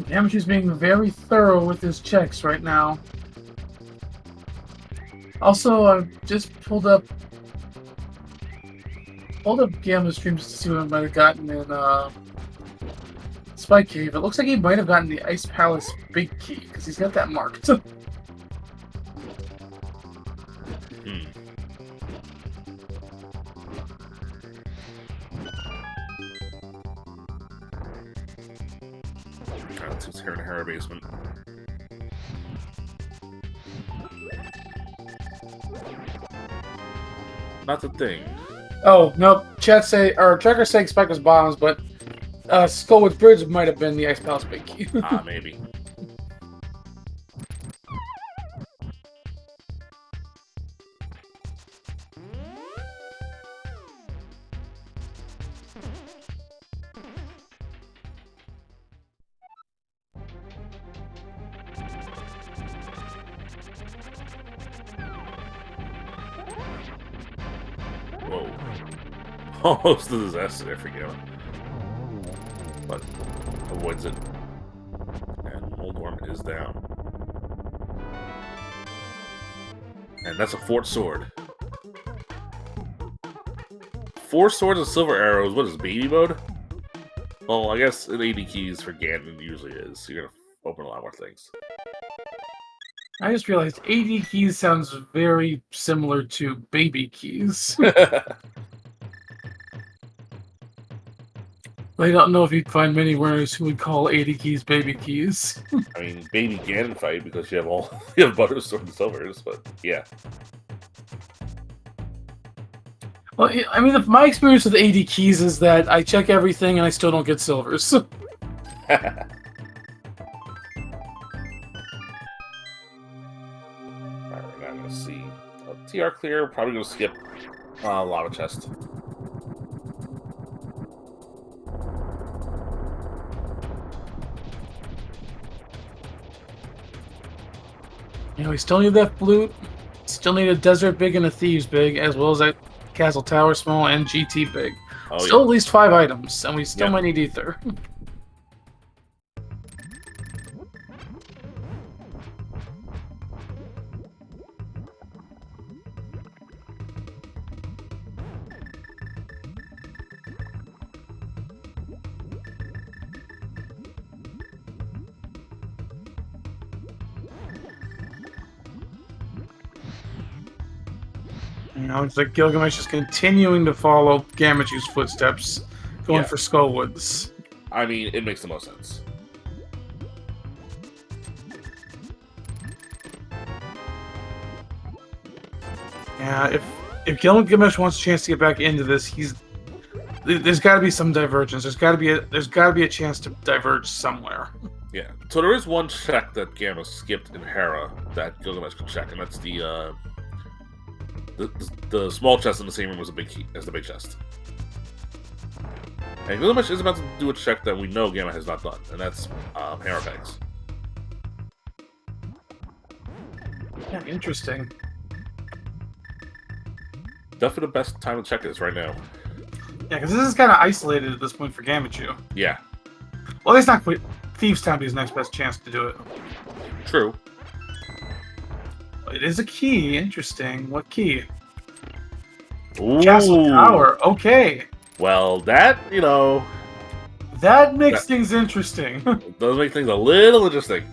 Gammachoo's being very thorough with his checks right now. Also, I just pulled up Gamma's stream just to see what I might have gotten in Spike Cave. It looks like he might have gotten the Ice Palace big key because he's got that marked. It's here in the Hera basement. Not the thing. Oh, nope. Trackers say Spike was bombs, but Skullwood Bridge might have been the Ice Palace big key. Maybe. Whoa. Almost a disaster there for Ganon. But avoids it. And Old Worm is down. And that's a Fort Sword. 4 swords and silver arrows. What is baby mode? Well, I guess an 80 keys for Ganon usually is. So you're gonna open a lot more things. I just realized 80 keys sounds very similar to baby keys. I don't know if you'd find many winners who would call 80 keys baby keys. I mean, baby Ganon fight because you have butter sword and silvers, but yeah. Well, I mean, my experience with 80 keys is that I check everything and I still don't get silvers. Alright, I'm gonna see. TR clear, probably gonna skip lava chest. You know, we still need that flute. Still need a desert big and a thieves big, as well as that castle tower small and GT big. Still at least 5 items, and we still might need ether. You know, it's like Gylgamesh is continuing to follow Gammachoo's footsteps, going for Skullwoods. I mean, it makes the most sense. Yeah, if Gylgamesh wants a chance to get back into this, there's got to be some divergence. There's got to be a chance to diverge somewhere. Yeah. So there is one check that Gamma skipped in Hera that Gilgamesh can check, and that's the small chest in the same room as the big chest. And Gilgamesh is about to do a check that we know Gamma has not done, and that's hammer pegs. Yeah, interesting. Definitely the best time to check this right now. Yeah, because this is kind of isolated at this point for Gammachuu. Yeah. Well, it's not quite. Thieves Town be his next best chance to do it. True. It is a key. Interesting. What key? Ooh. Castle Tower. Okay. Well, that, That makes things interesting. does make things a little interesting.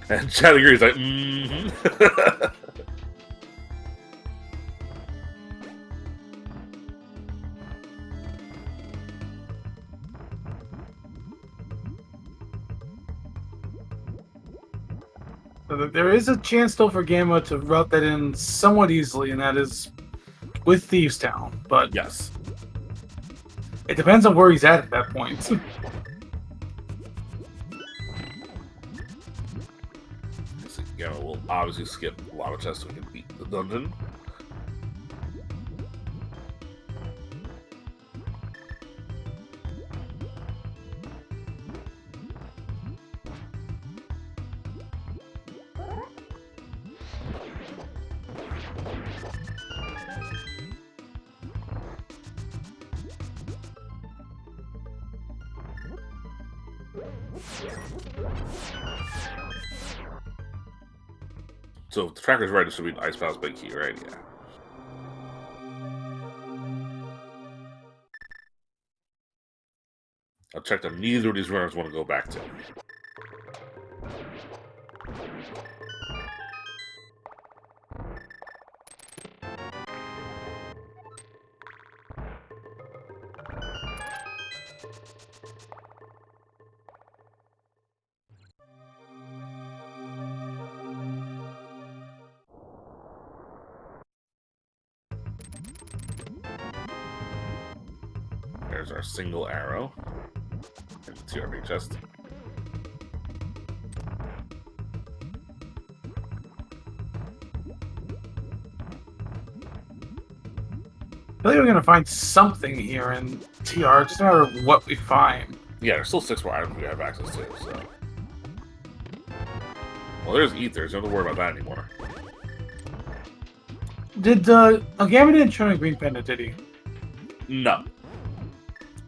And Chad agrees, like, mm-hmm. So there is a chance still for Gamma to route that in somewhat easily, and that is with Thieves Town. But Yes. it depends on where he's at that point. Gamma will obviously skip lava chest so we can beat the dungeon. So if the tracker's right, it should be Ice Pal's big key, right? Yeah. I'll check that neither of these runners want to go back to. There's our single arrow. And the TRB chest. I think we're going to find something here in TR, just a matter of what we find. Yeah, there's still 6 more items we have access to, so. Well, there's ethers. Don't have to worry about that anymore. Did, Gamma didn't show a green pendant, did he? No.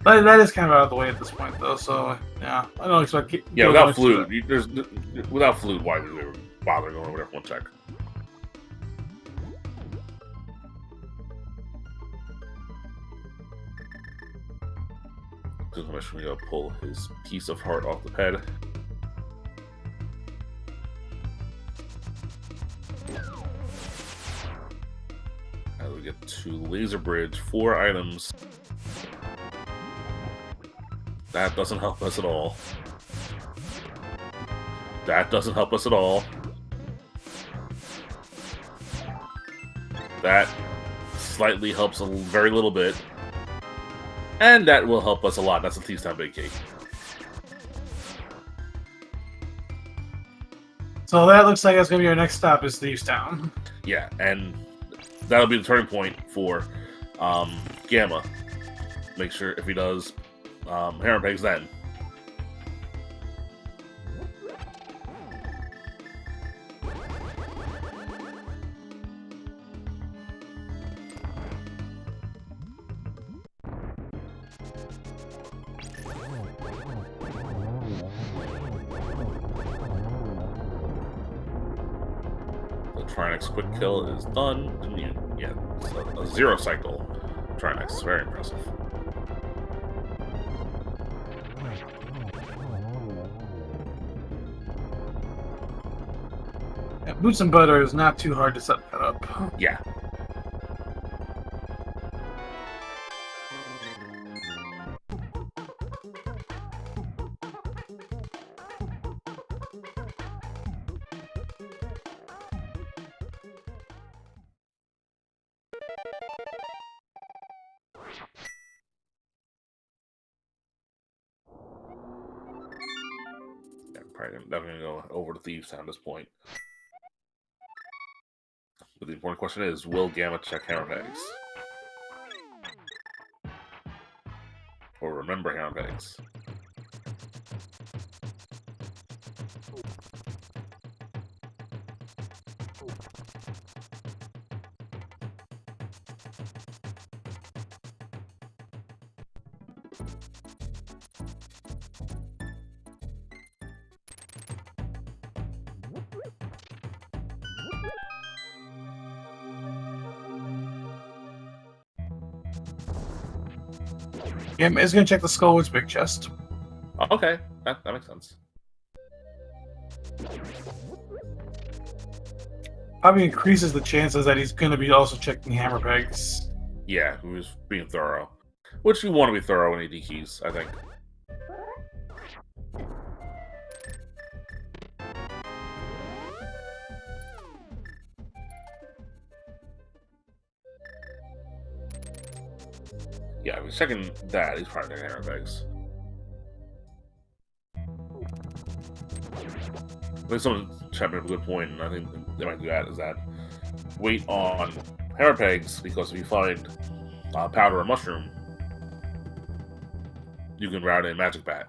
But that is kind of out of the way at this point, though, so, yeah. I don't expect... Yeah, without flute, without flute, why did we bother going over there for one check? Gylgamesh is going to pull his piece of heart off the ped. As we get to Laser Bridge, 4 items. That doesn't help us at all. That doesn't help us at all. That slightly helps a very little bit. And that will help us a lot. That's a Thieves Town big cake. So that looks like that's going to be our next stop is Thieves Town. Yeah, and that'll be the turning point for Gamma. Make sure if he does hammer pegs then. Trinex quick kill is done. Yeah, it's a 0 cycle Trinex. Very impressive. Yeah, Boots and Butter is not too hard to set that up. Yeah. definitely gonna go over to Thieves Town at this point. But the important question is, will Gamma check hammer pegs? Or remember hammer pegs? Yeah, it's going to check the Skullwood's big chest. Okay, that makes sense. Probably increases the chances that he's going to be also checking hammer pegs. Yeah, he was being thorough. Which you want to be thorough in AD keys, I think. Yeah, if he's checking that, he's probably checking hammer pegs. I think someone chat made a good point, and I think they might do that, is that wait on hammer pegs, because if you find powder or mushroom, you can route in magic bat.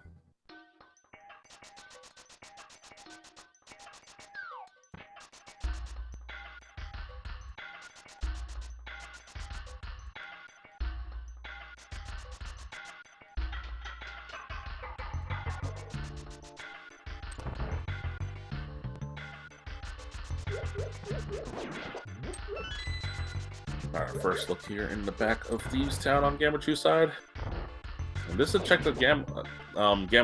Alright, first look here in the back of Thieves Town on Gammachuu side. And this is check that Gamma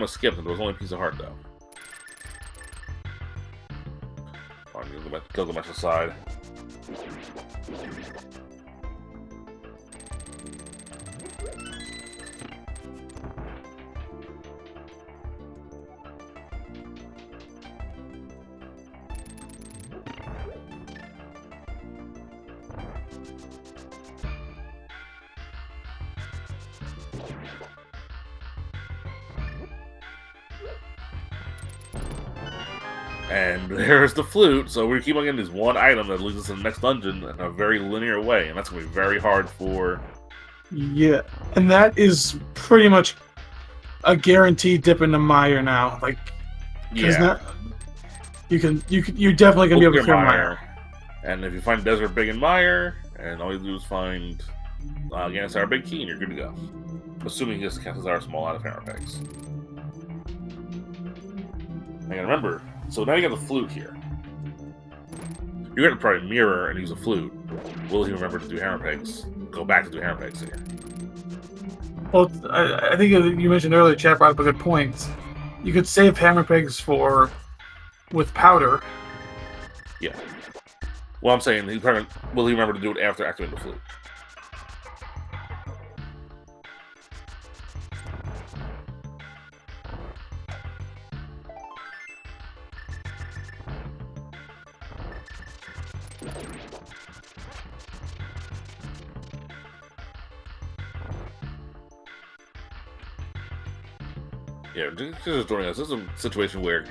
skipped, and there was only a piece of heart though. On Gylgamesh's side. And there's the flute, so we keep on getting this one item that leads us to the next dungeon in a very linear way, and that's going to be very hard for... Yeah, and that is pretty much a guaranteed dip into mire now. Like, yeah, you're definitely going to be able to clear mire. And if you find Desert Big and Mire, and all you do is find Ganosar Big Key, and you're good to go. Assuming this casts our small out of hammer pegs. And remember, so now you got the flute here. You're going to probably mirror and use a flute. Will he remember to do hammer pegs? Go back to do hammer pegs here. Well, I think you mentioned earlier, chat brought up a good point. You could save hammer pegs with powder. Yeah. Well, I'm saying, will he remember to do it after activating the flute? Yeah, just joining us. This is a situation where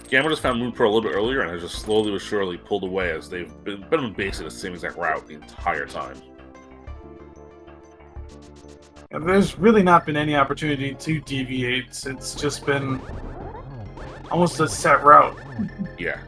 Gamma just found Moon Pearl a little bit earlier and has just slowly but surely pulled away as they've been basically the same exact route the entire time. And there's really not been any opportunity to deviate. It's just been almost a set route. Yeah.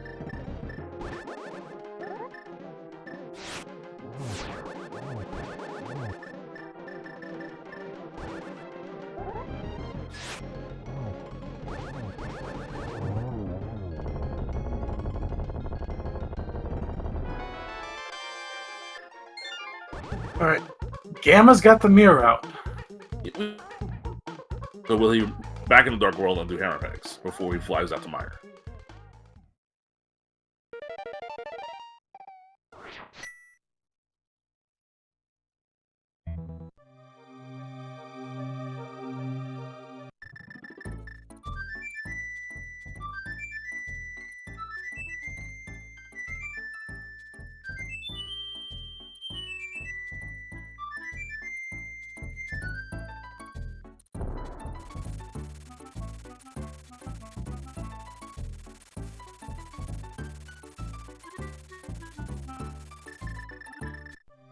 Alright. Gamma's got the mirror out. So will he back in the Dark World and do hammer pegs before he flies out to Mire?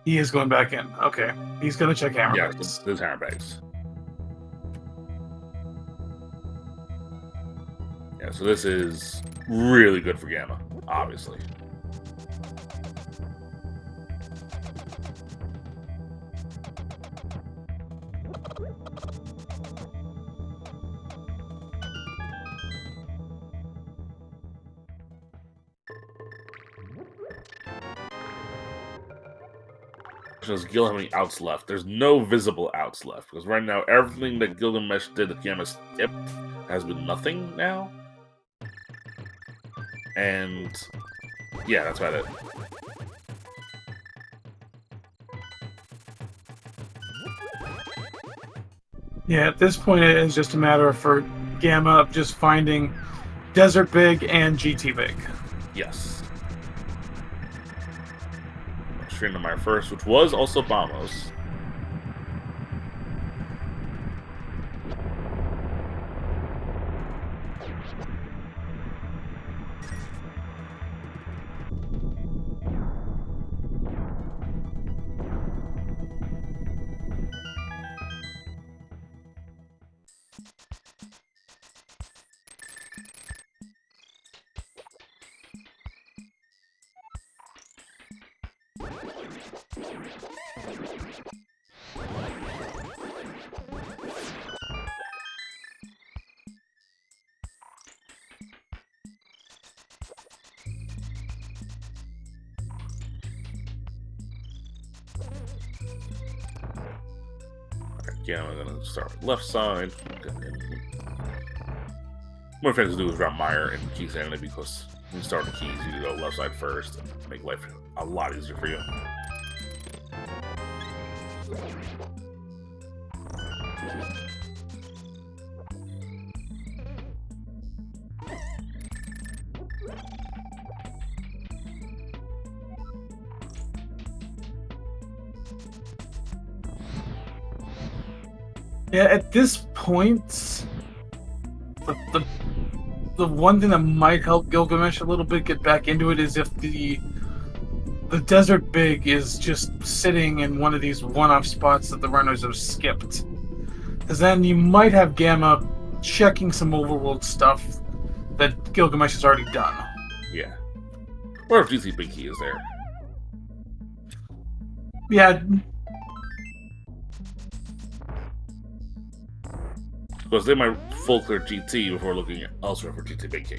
He is going back in. Okay. He's going to check hammer Yeah, bags. those hammer bags. Yeah, so this is really good for Gamma, obviously. Does Gil have any outs left? There's no visible outs left, because right now everything that Gilgamesh did that Gamma skipped has been nothing now. And yeah, that's about it. Yeah, at this point it is just a matter for Gamma of just finding Desert Big and GT Big. Yes. Straight into my first, which was also Bamos. Again, I'm gonna start with left side. What I'm going to do is round Meyer and Key Sanity, because when you start the keys, you go left side first and make life a lot easier for you. Yeah, at this point, the one thing that might help Gilgamesh a little bit get back into it is if the Desert Big is just sitting in one of these one-off spots that the runners have skipped. Because then you might have Gamma checking some overworld stuff that Gilgamesh has already done. Yeah. Or if GC Big Key is there. Yeah. Because they might full clear GT before looking elsewhere for GT Big Key.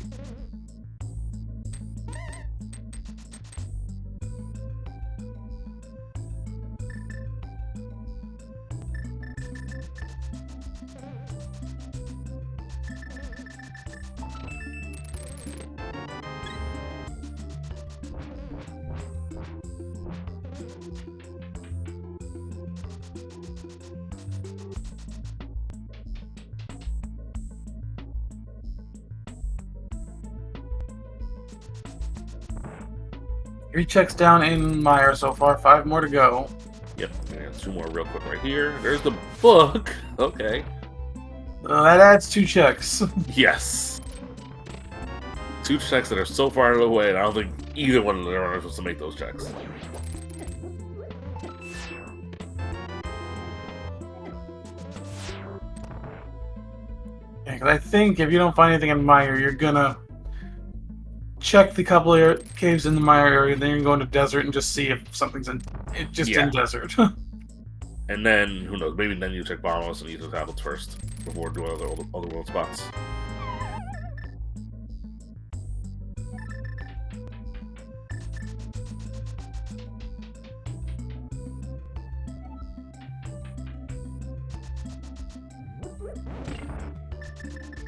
Three checks down in Meyer so far, 5 more to go. Yep, and 2 more real quick right here. There's the book. Okay. That adds 2 checks. Yes. 2 checks that are so far out of the way, and I don't think either one of the runners was to make those checks. Yeah, because I think if you don't find anything in Meyer, you're gonna check the couple of caves in the Meyer area, then you're going to desert and just see if something's in desert. And then, who knows, maybe then you check Bombos and eat the tablets first before doing other world spots.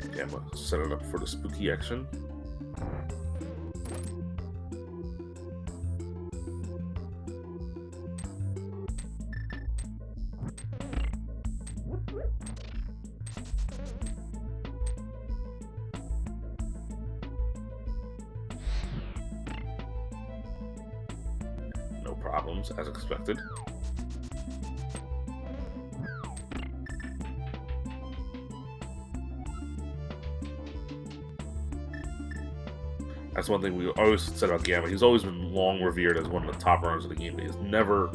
Okay, I'm gonna set it up for the spooky action. No problems, as expected. That's one thing we always said about Gamma. He's always been long revered as one of the top runners of the game, but he's never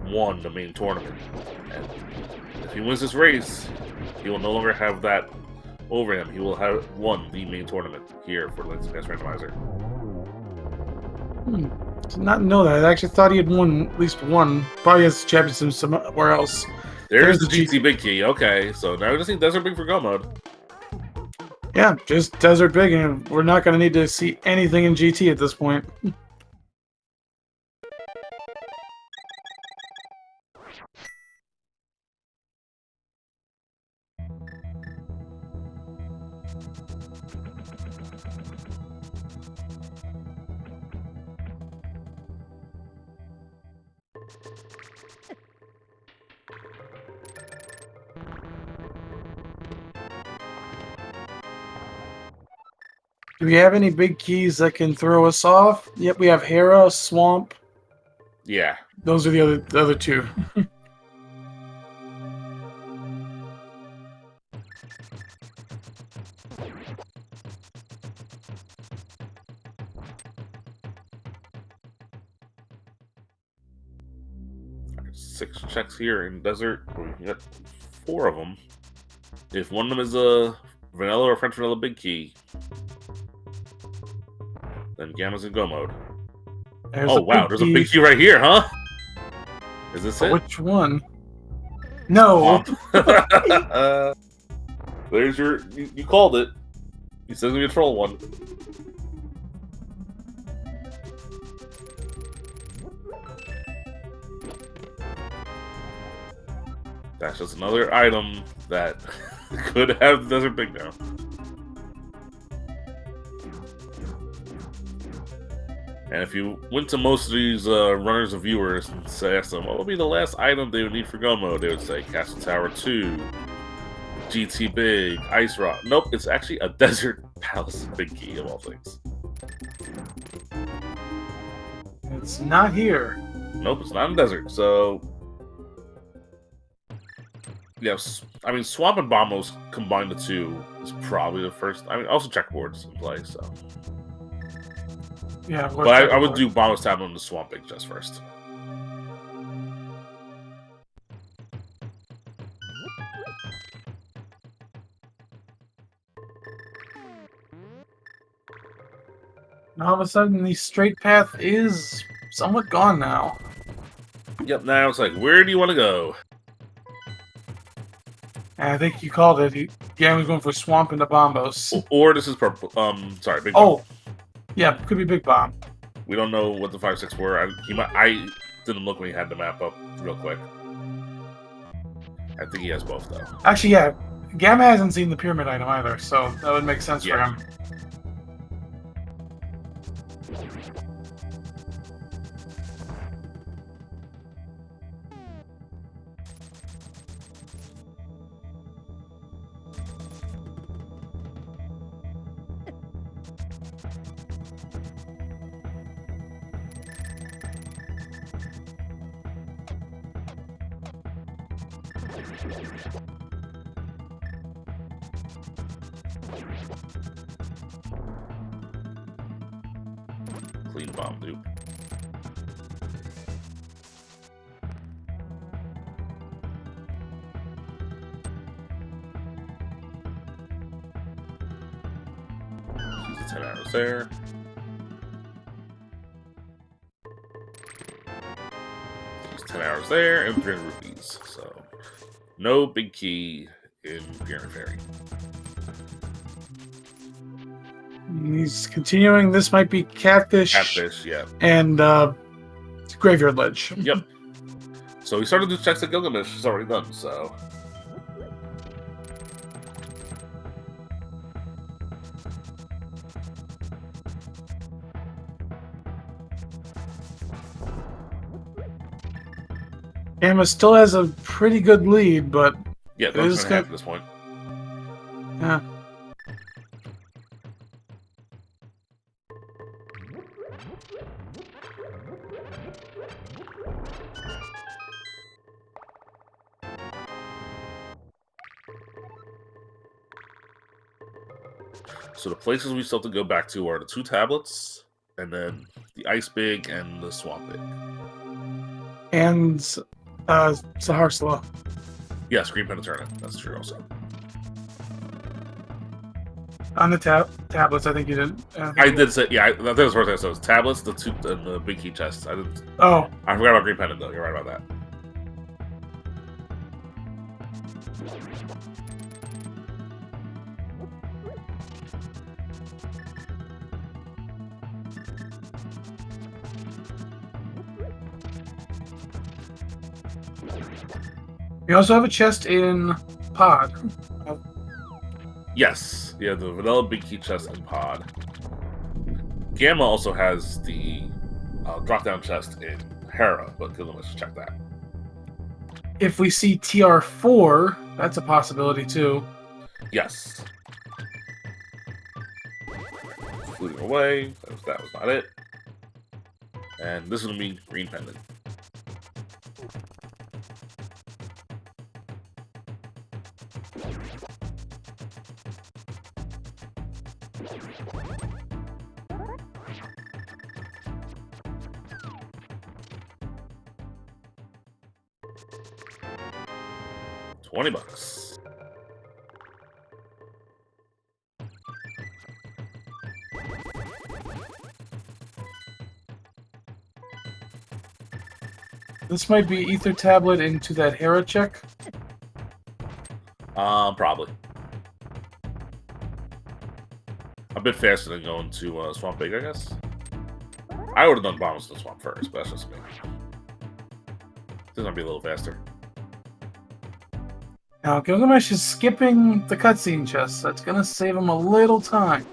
won the main tournament. And if he wins this race, he will no longer have that over him. He will have won the main tournament here for Link's Past Randomizer. Did not know that. I actually thought he had won at least one. Probably has championship somewhere else. There's the GT Big Key. Okay, so now we just need Desert Big for Go Mode. Yeah, just Desert Big, and we're not going to need to see anything in GT at this point. Do we have any big keys that can throw us off? Yep, we have Hera, Swamp. Yeah. Those are the other two. Six checks here in Desert. We got 4 of them. If one of them is a vanilla or French vanilla Big Key, then Gamma's in Go Mode. Oh wow, there's a Big Key right here, huh? Is this it? Which one? No. There's your. You called it. You said we troll one. That's just another item that could have the Desert Big now. And if you went to most of these runners and viewers and asked them what would be the last item they would need for Go Mode, they would say Castle Tower 2, GT Big, Ice Rock. Nope, it's actually a Desert Palace Big Key of all things. It's not here. Nope, it's not in Desert, so... Yes, I mean, Swamp and Bombos combined the two is probably the first... I mean, also Checkerboard's in play, so... Yeah, but I would do Bombos tab on the Swamp Big just first. All of a sudden, the straight path is somewhat gone now. Yep, now it's like, where do you want to go? And I think you called it. Gamma's going for Swamp and the Bombos. Or this is purple. Sorry, Big Bomb. Oh, yeah, could be Big Bomb. We don't know what the 5-6 were. I didn't look when he had the map up real quick. I think he has both, though. Actually, yeah. Gamma hasn't seen the pyramid item either, so that would make sense for him. Clean bomb dupe. She's 10 arrows there. She's 10 arrows there and 300 rupees. So no big key in Pyramid Fairy. He's continuing. This might be Catfish. Catfish, yeah. And Graveyard Ledge. Yep. So he started to checks at Gylgamesh. He's already done, so. Gamma still has a pretty good lead, but yeah, that's going to happen at this point. Yeah. So the places we still have to go back to are the 2 tablets, and then the Ice Big and the Swamp Big. And Saharsla. Yes, Green Pen Eternal. That's true also. On the tablets, I think you did. I did say, yeah, that was the first thing I said. It was tablets, the two, and the big key chests. I didn't. Oh. I forgot about Green Pendant, though. You're right about that. We also have a chest in Pod. Yes. Yeah, the vanilla big key chest and Pod. Gamma also has the drop-down chest in Hera, but let's check that. If we see TR4, that's a possibility too. Yes. Fleeting away. That was not it. And this is going to be Green Pendant. $20. This might be Ether Tablet into that Hera check. Probably. A bit faster than going to Swamp Big, I guess. I would have done bombs to the Swamp first, but that's just me. This might be a little faster. Now, Gylgamesh is skipping the cutscene chest. That's going to save him a little time.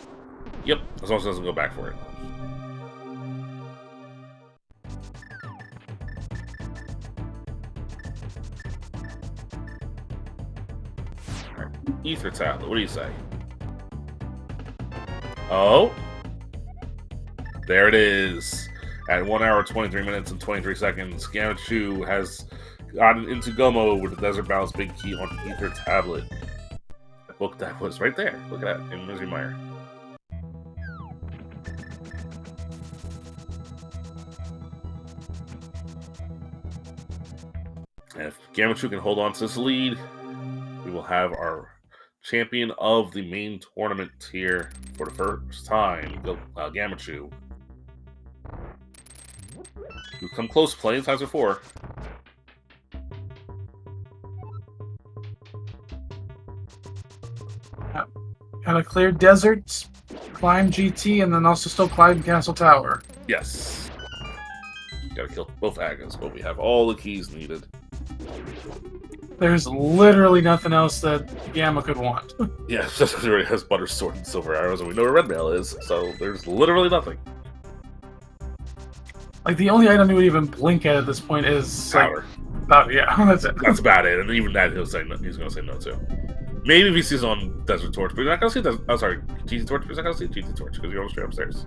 Yep, as long as it doesn't go back for it. Right. Ether Tablet, what do you say? Oh! There it is. At 1 hour, 23 minutes, and 23 seconds, Gammachuu has gotten into go mode with the Desert Balance Big Key on Ether Tablet. Look, that was right there. Look at that in Misery Mire. And if Gammachuu can hold on to this lead, we will have our champion of the main tournament here for the first time, Gammachuu. We've come close plenty of times before. Gotta clear deserts, climb GT, and then also still climb Castle Tower. Yes. Gotta kill both Agas, but we have all the keys needed. There's literally nothing else that Gamma could want. Yeah, just because he already has Butter Sword and Silver Arrows, and we know where Red Mail is, so there's literally nothing. Like, the only item he would even blink at this point is... Power. Powder, yeah, that's it. That's about it, and even that he'll say no, he's going to say no to. Maybe if he sees on Desert Torch, but you're not going to see Desert... Oh, sorry, GT Torch, but you're not going to see GT Torch, because you're going straight upstairs.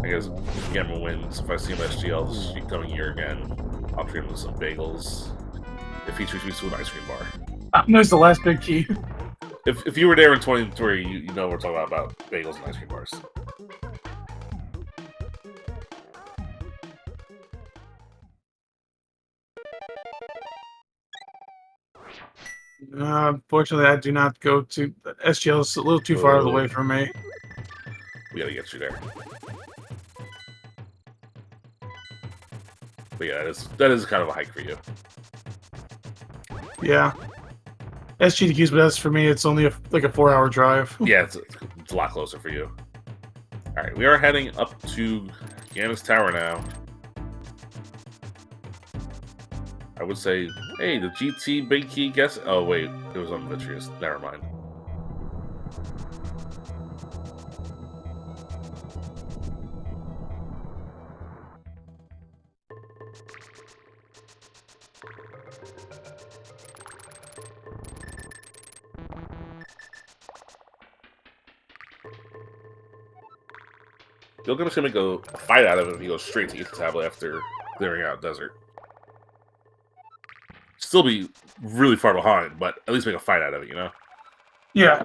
I guess Gamma wins. If I see him SGL this coming year again, I'll treat him with some bagels. If he treats me to an ice cream bar. There's the last big key. If you were there in 23, you know we're talking about bagels and ice cream bars. Unfortunately, I do not go to... SGL is a little too far away from me. We gotta get you there. But yeah, that is kind of a hike for you. Yeah. SGDQ's best for me. It's only like a 4-hour drive. Yeah, it's a lot closer for you. Alright, we are heading up to Ganon Tower now. I would say, hey, the GT Big Key guess... Oh, wait, it was on Vitreous. Never mind. Gylgamesh gonna make a fight out of it if he goes straight to Ether Tablet after clearing out Desert. Still be really far behind, but at least make a fight out of it, you know? Yeah.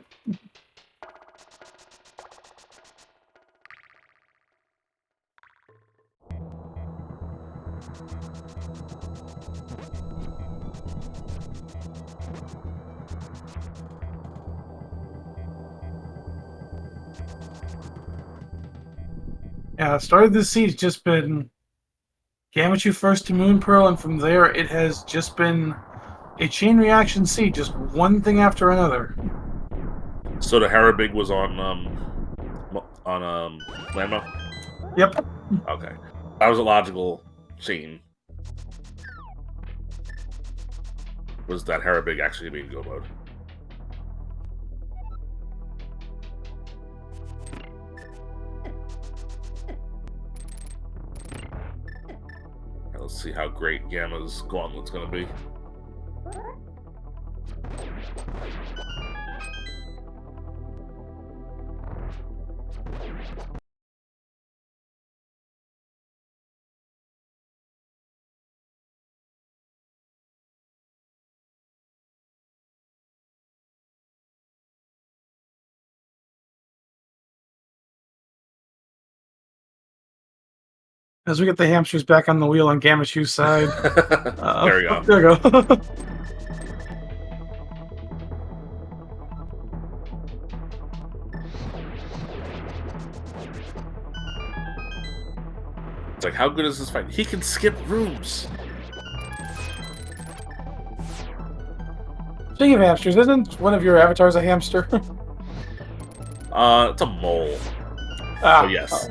Yeah, the start of this siege just been Gammachuu first to Moon Pearl, and from there it has just been a chain reaction siege, just one thing after another. So the Harabig was on Landmo? Yep. Okay. That was a logical chain. Was that Harabig actually being go mode? Let's see how great Gamma's gauntlet's gonna be. As we get the hamsters back on the wheel on Gammachoo's side. There we go. There we go. It's like, how good is this fight? He can skip rooms. Speaking of hamsters, isn't one of your avatars a hamster? It's a mole. Ah. So yes.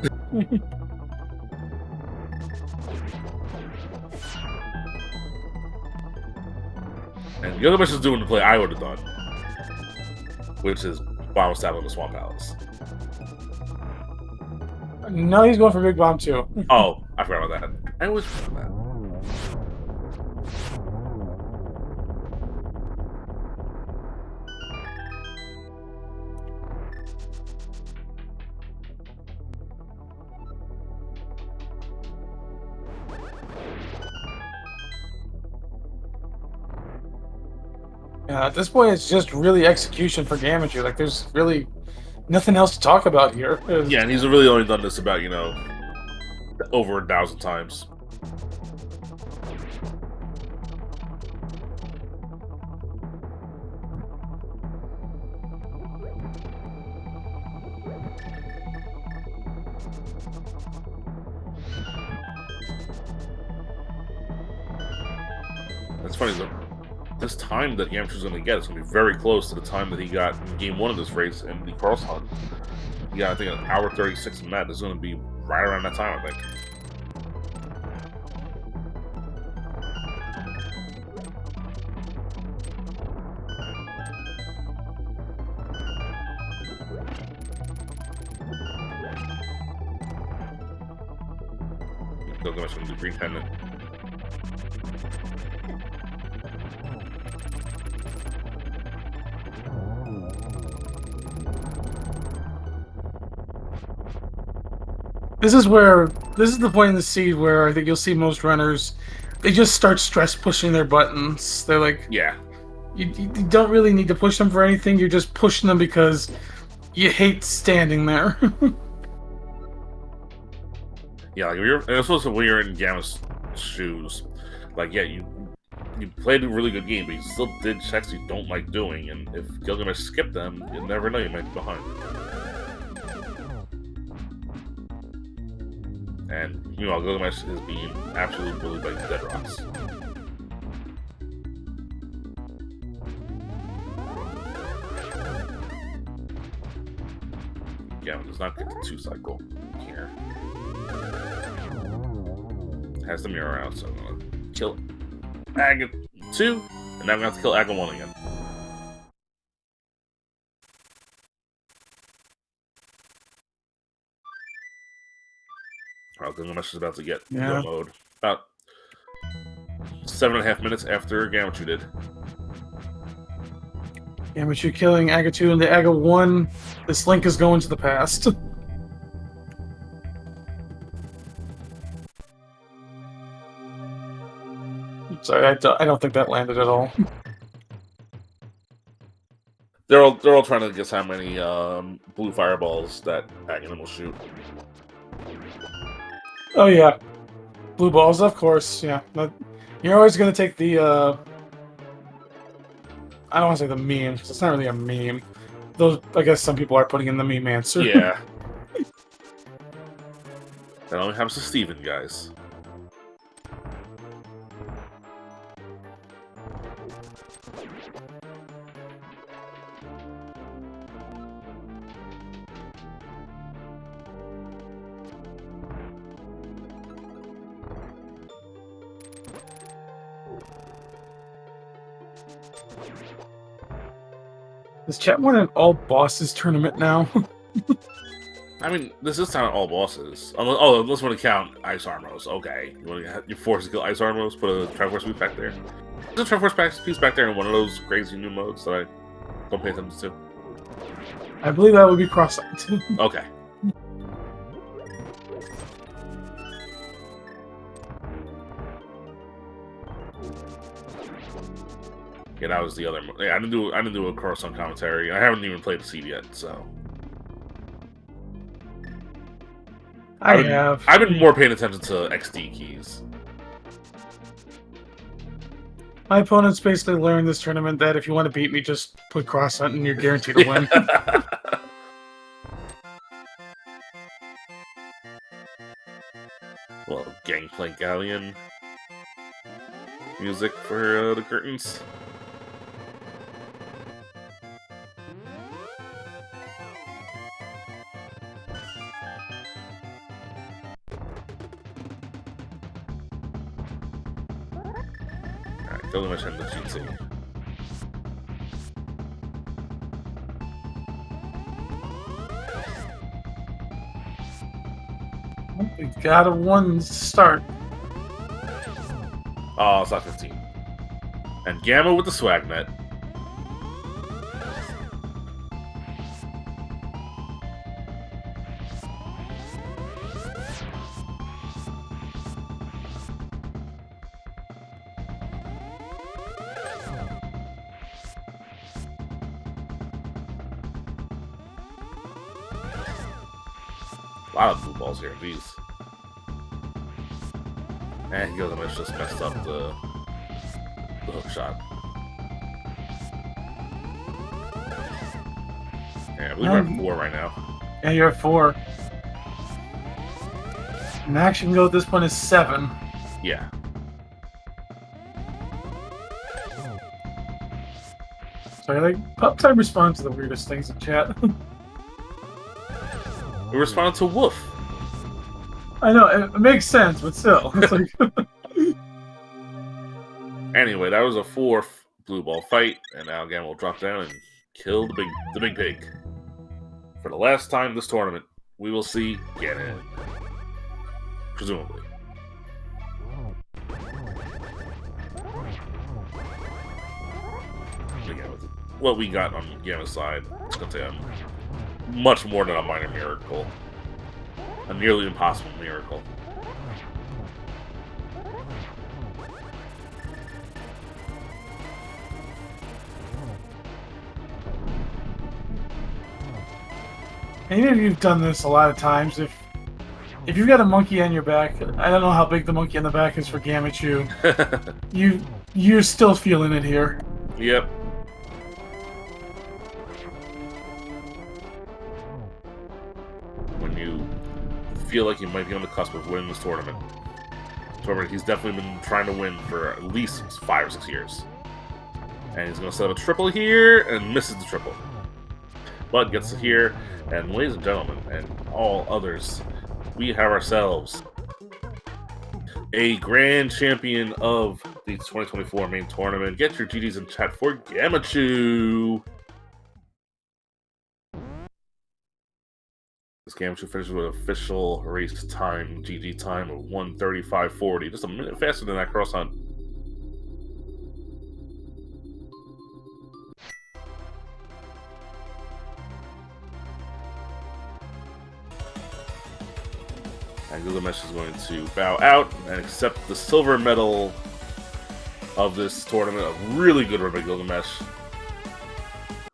And Gylgamesh is doing the play I would have done, which is bomb stab in the Swamp Palace. No, he's going for Big Bomb too. Oh, I forgot about that. I always forget that. Yeah, at this point, it's just really execution for Gammachuu. Like, there's really nothing else to talk about here. Yeah, and he's really only done this about, you know, over 1,000 times. It's funny though. This time that Gammachoo's going to get is going to be very close to the time that he got in Game 1 of this race in the cross hunt. Yeah, I think an hour 36 in that is going to be right around that time, I think. Gylgamesh from the green pendant. This is the point in the seed where I think you'll see most runners, they just start stress pushing their buttons. They're like, Yeah. you don't really need to push them for anything. You're just pushing them because you hate standing there. Yeah, like when you're in Gamma's shoes, like yeah, you played a really good game, but you still did checks you don't like doing, and if Gylgamesh skipped them, you never know, you might be behind. And meanwhile, Gylgamesh is being absolutely bullied by dead rocks. Gammon does not get the 2-cycle here. Has the mirror out, so I'm gonna kill Aga 2, and now I'm gonna have to kill Aga 1 again. Well, Gylgamesh is about to get go mode. About 7.5 minutes after Gammachuu did. Gammachuu killing Aga 2 into Aga 1. This link is going to the past. Sorry, I don't think that landed at all. They're all trying to guess how many blue fireballs that Ganon will shoot. Oh yeah, blue balls, of course. Yeah, but you're always gonna take the. I don't want to say the meme, because it's not really a meme, those, I guess some people are putting in the meme answer. Yeah. That only happens to Steven, guys. Is chat want an all bosses tournament now? I mean, this is not all bosses. Unless you want to count Ice Armors. Okay. You're forced to kill Ice Armors, put a Triforce piece back there. There's a Triforce piece back there in one of those crazy new modes that I don't pay attention to. I believe that would be cross-eyed. Okay. Yeah, that was the other. Yeah, I didn't do a cross-on commentary. I haven't even played the seed yet, so. I've been more paying attention to XD keys. My opponents basically learned this tournament that if you want to beat me, just put cross hunt and you're guaranteed to win. Well, Gangplank Galleon music for the curtains. Alright, Gylgamesh and the GT. We got a 1 start. Oh, it's not 15. And Gamma with the swag net. A lot of blue balls here, these. And Gylgamesh just messed up the hook shot. Yeah, I believe we're at 4 right now. Yeah, you're at 4. And action go at this point is 7. Yeah. So like Pup Time responds to the weirdest things in chat. We responded to Woof. I know, it makes sense, but still. It's like Anyway, that was a 4th blue ball fight, and now Gamma will drop down and kill the big pig. For the last time this tournament, we will see Ganon. Presumably. Again, with what we got on Gamma's side, it's going to take much more than a minor miracle. A nearly impossible miracle. maybe if you've done this a lot of times, if you've got a monkey on your back, I don't know how big the monkey on the back is for Gammachuu. You're still feeling it here. Yep. When you feel like you might be on the cusp of winning this tournament. He's definitely been trying to win for at least 5 or 6 years. And he's going to set up a triple here and misses the triple. But gets it here, and ladies and gentlemen, and all others, we have ourselves a grand champion of the 2024 main tournament. Get your GGs in chat for Gammachuu. This Gammachuu finishes with official race time, GG time of 1:35.40. Just a minute faster than that cross hunt. And Gylgamesh is going to bow out and accept the silver medal of this tournament. A really good run by Gylgamesh.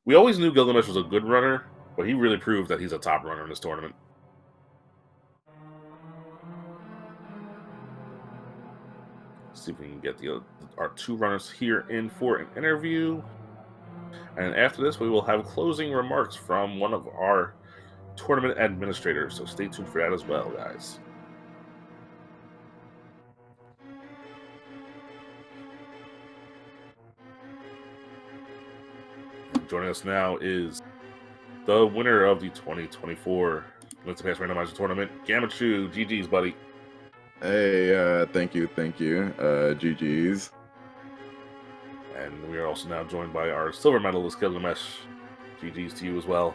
We always knew Gylgamesh was a good runner, but he really proved that he's a top runner in this tournament. Let's see if we can get our 2 runners here in for an interview. And after this, we will have closing remarks from one of our tournament administrators. So stay tuned for that as well, guys. Joining us now is the winner of the 2024 Links to Pass Randomizer Tournament, Gammachuu. GG's, buddy. Hey, thank you, GG's. And we are also now joined by our silver medalist, Gylgamesh. GG's to you as well.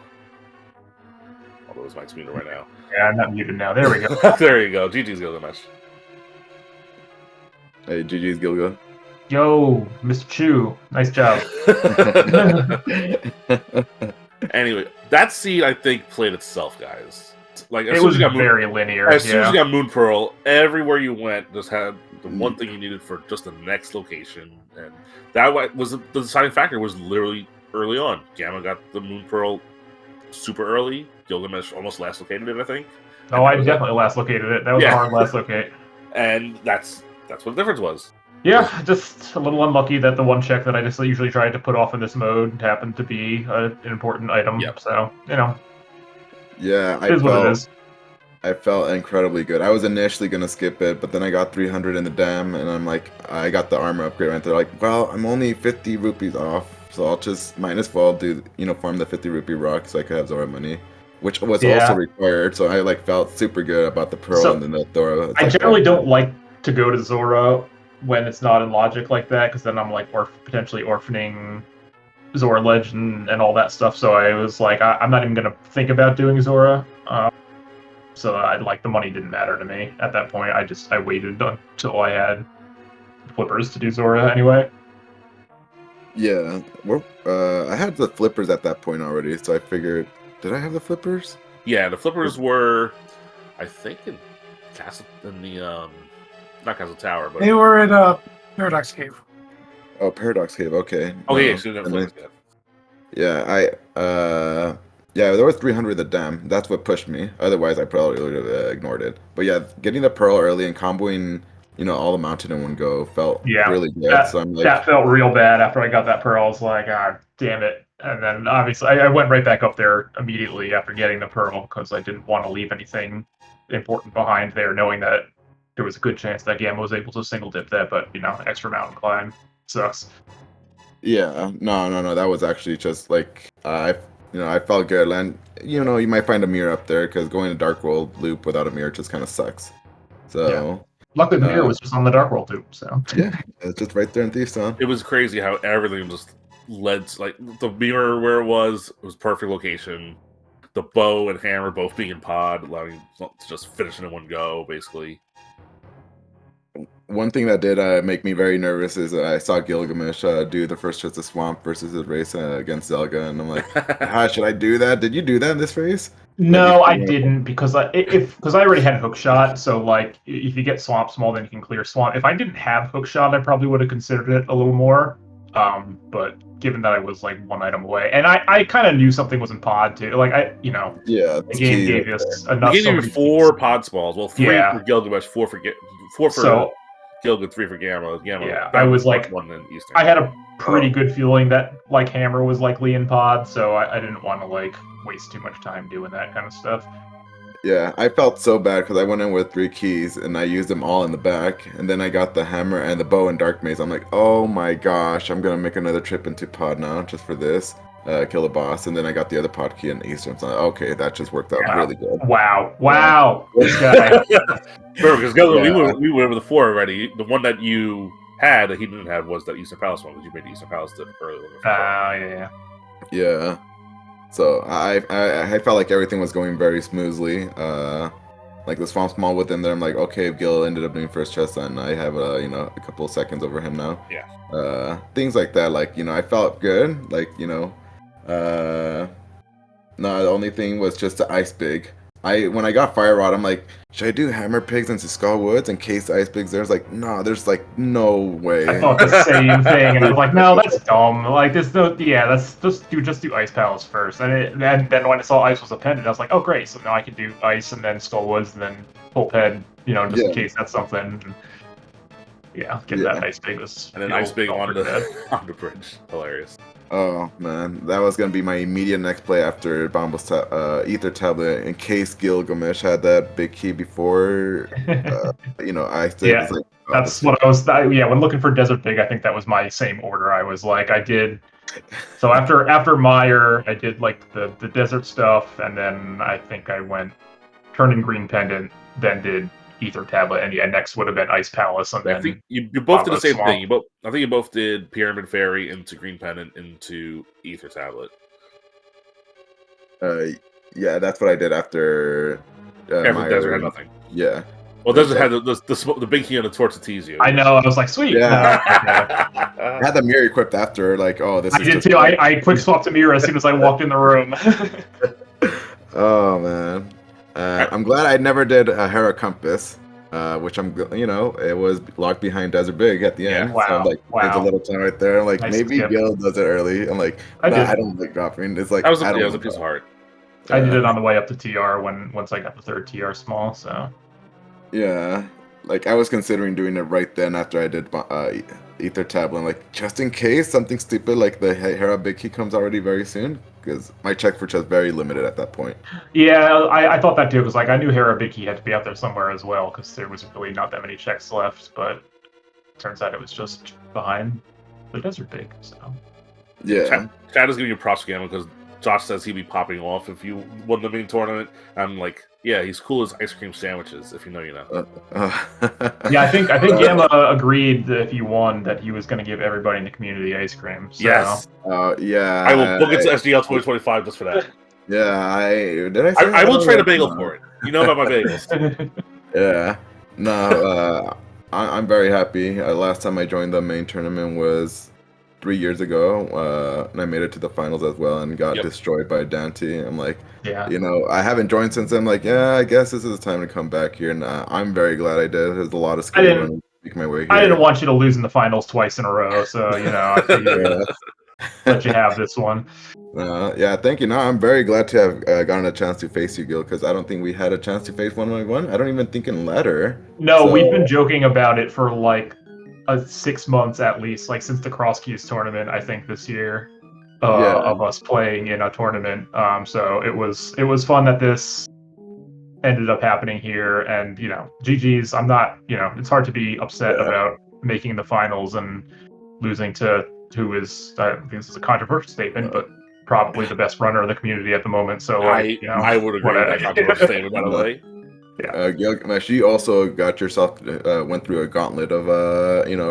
Although his mic's muted right now. Yeah, I'm not muted now. There we go. There you go. GG's, Gylgamesh. Hey, GG's, Gilga. Yo, Mr. Chu. Nice job. Anyway, that seed, I think, played itself, guys. Like, It was very linear. As soon as you got Moon Pearl, everywhere you went just had the one thing you needed for just the next location, and that was the deciding factor. Was literally early on. Gamma got the Moon Pearl super early. Gylgamesh almost last located it, I think. Oh, I definitely last located it. That was a hard last locate. And that's what the difference was. Yeah, just a little unlucky that the one check that I just usually tried to put off in this mode happened to be an important item. Yep. So, you know. Yeah, I felt incredibly good. I was initially going to skip it, but then I got 300 in the dam, and I'm like, I got the armor upgrade. And they're like, well, I'm only 50 rupees off, so I'll just farm the 50 rupee rock so I could have Zora money, which was also required. So I felt super good about the Pearl and then the Thora. I generally don't like to go to Zora when it's not in logic like that, because then I'm like potentially orphaning Zora Ledge and all that stuff. So I was like, I'm not even going to think about doing Zora. So the money didn't matter to me at that point. I waited until I had flippers to do Zora anyway. Yeah, I had the flippers at that point already, so I figured, did I have the flippers? Yeah, the flippers were, I think, not Castle Tower, but they were at Paradox Cave. Oh, Paradox Cave. Okay. Okay, so there was 300 in the dam. That's what pushed me. Otherwise, I probably would have ignored it. But yeah, getting the Pearl early and comboing, all the mountain in one go felt really good. That felt real bad after I got that Pearl. I was like, damn it. And then obviously I went right back up there immediately after getting the Pearl because I didn't want to leave anything important behind there, knowing that there was a good chance that Gamma was able to single dip that, but extra mountain climb sucks. Yeah, no. That was actually just I felt good, and you might find a mirror up there because going to Dark World loop without a mirror just kind of sucks. So luckily the mirror was just on the Dark World loop. So yeah, it's just right there in Thieves Town. It was crazy how everything just led to, the mirror where it was perfect location. The bow and hammer both being in pod, allowing you to just finish it in one go, basically. One thing that did make me very nervous is I saw Gylgamesh do the first Trust of Swamp versus his race against Zelga, and I'm like, should I do that? Did you do that in this race? No, I didn't, because I already had hook shot. So if you get Swamp Small, then you can clear Swamp. If I didn't have hook shot, I probably would have considered it a little more. But given that I was one item away, and I kind of knew something was in pod too. The game gave us enough. They gave you 4 pod smalls. Well, 3 for Gylgamesh, 4 for Gilga, 3 for Gamma. Yeah, I was one in Eastern. I had a pretty good feeling that Hammer was likely in pod, so I didn't want to waste too much time doing that kind of stuff. Yeah, I felt so bad because I went in with 3 keys and I used them all in the back, and then I got the hammer and the bow and Dark Maze. I'm like, oh my gosh, I'm gonna make another trip into pod now just for this. Kill the boss, and then I got the other pod key in Eastern. So okay, that just worked out really good. Wow, this guy. Because we went over the 4 already. The one that you had that he didn't have was that Eastern Palace one, because you made the Eastern Palace earlier. Yeah. So I felt like everything was going very smoothly. The Swamp Small within there, I'm like, okay, if Gil ended up doing first chest, then I have a couple of seconds over him now. Yeah. Things like that, I felt good. No, the only thing was just the Ice Big. When I got Fire Rod, I'm like, should I do Hammer Pigs into Skull Woods in case the Ice Pigs? There's no, there's no way. I thought the same thing, and I was like, no, that's dumb. That's just do Ice Palace first. And then when I saw Ice was appended, I was like, oh great, so now I can do Ice and then Skull Woods and then Pulp Head, just in case that's something. That Ice Pig was. And then Ice Big on the bridge. Hilarious. Oh man, that was gonna be my immediate next play after Bombos Ether Tablet. In case Gylgamesh had that big key before, I did. Yeah, It's like, oh, that's what I was. Yeah, when looking for Desert Big, I think that was my same order. I was like, I did. So after Meyer, I did like the desert stuff, and then I think I went turned in Green Pendant, then did Ether Tablet, and yeah, next would have been Ice Palace, and I then think you both did the Lava same Swamp. thing. I think you both did Pyramid Fairy into Green Pendant into Ether Tablet. Yeah, that's what I did after. After Desert had nothing. Yeah. Well, Desert had the big key on the torch to tease you. I know. I was like, sweet. Yeah. No, I had the mirror equipped after, like, oh, this I is. did too. I quick swapped a mirror as soon as I walked in the room. Oh man, I'm glad I never did a Hera Compass, which it was locked behind Desert Big at the end. Wow, so I'm like, there's a little time right there. I'm like, Nice maybe skip. Gil does it early. I'm like, I don't like dropping. It's like that was I don't a piece of heart. I did it on the way up to TR once I got the third TR small. So yeah, like I was considering doing it right then after I did Ether Tablet. Like just in case something stupid like the Hera Big Key comes already very soon, because my check for chest very limited at that point. yeah, I thought that too. Because like I knew Hera Big Key had to be out there somewhere as well, because there was really not that many checks left. But turns out it was just behind the Desert Big. So yeah, Chad is giving you props, Gamma, because Josh says he'd be popping off if you won the main tournament. I'm like, yeah, he's cool as ice cream sandwiches. If you know, you know. Yeah, I think Gamma agreed that if you won, that he was going to give everybody in the community ice cream. So. Yes. Yeah. I will book it to SGL 2025 just for that. Yeah, I will trade a bagel for it. You know about my bagels. Yeah. No, I'm very happy. Last time I joined the main tournament was 3 years ago, and I made it to the finals as well and got destroyed by Dante. I'm like, yeah, I haven't joined since. I'm like, yeah, I guess this is the time to come back here, and I'm very glad I did. There's a lot of skill running to make my way here. I didn't want you to lose in the finals twice in a row, so I figured let you have this one. Yeah, thank you. No, I'm very glad to have gotten a chance to face you, Gil, because I don't think we had a chance to face 1v1. I don't even think in ladder. No, we've been joking about it for like 6 months at least, like since the Cross Keys tournament, I think this year, of us playing in a tournament. So it was fun that this ended up happening here, and GG's. I'm not, it's hard to be upset about making the finals and losing to who is, I think this is a controversial statement, but probably the best runner in the community at the moment. So I would agree with that controversial statement, by the way. Yeah. Gylgamesh, you also got yourself went through a gauntlet of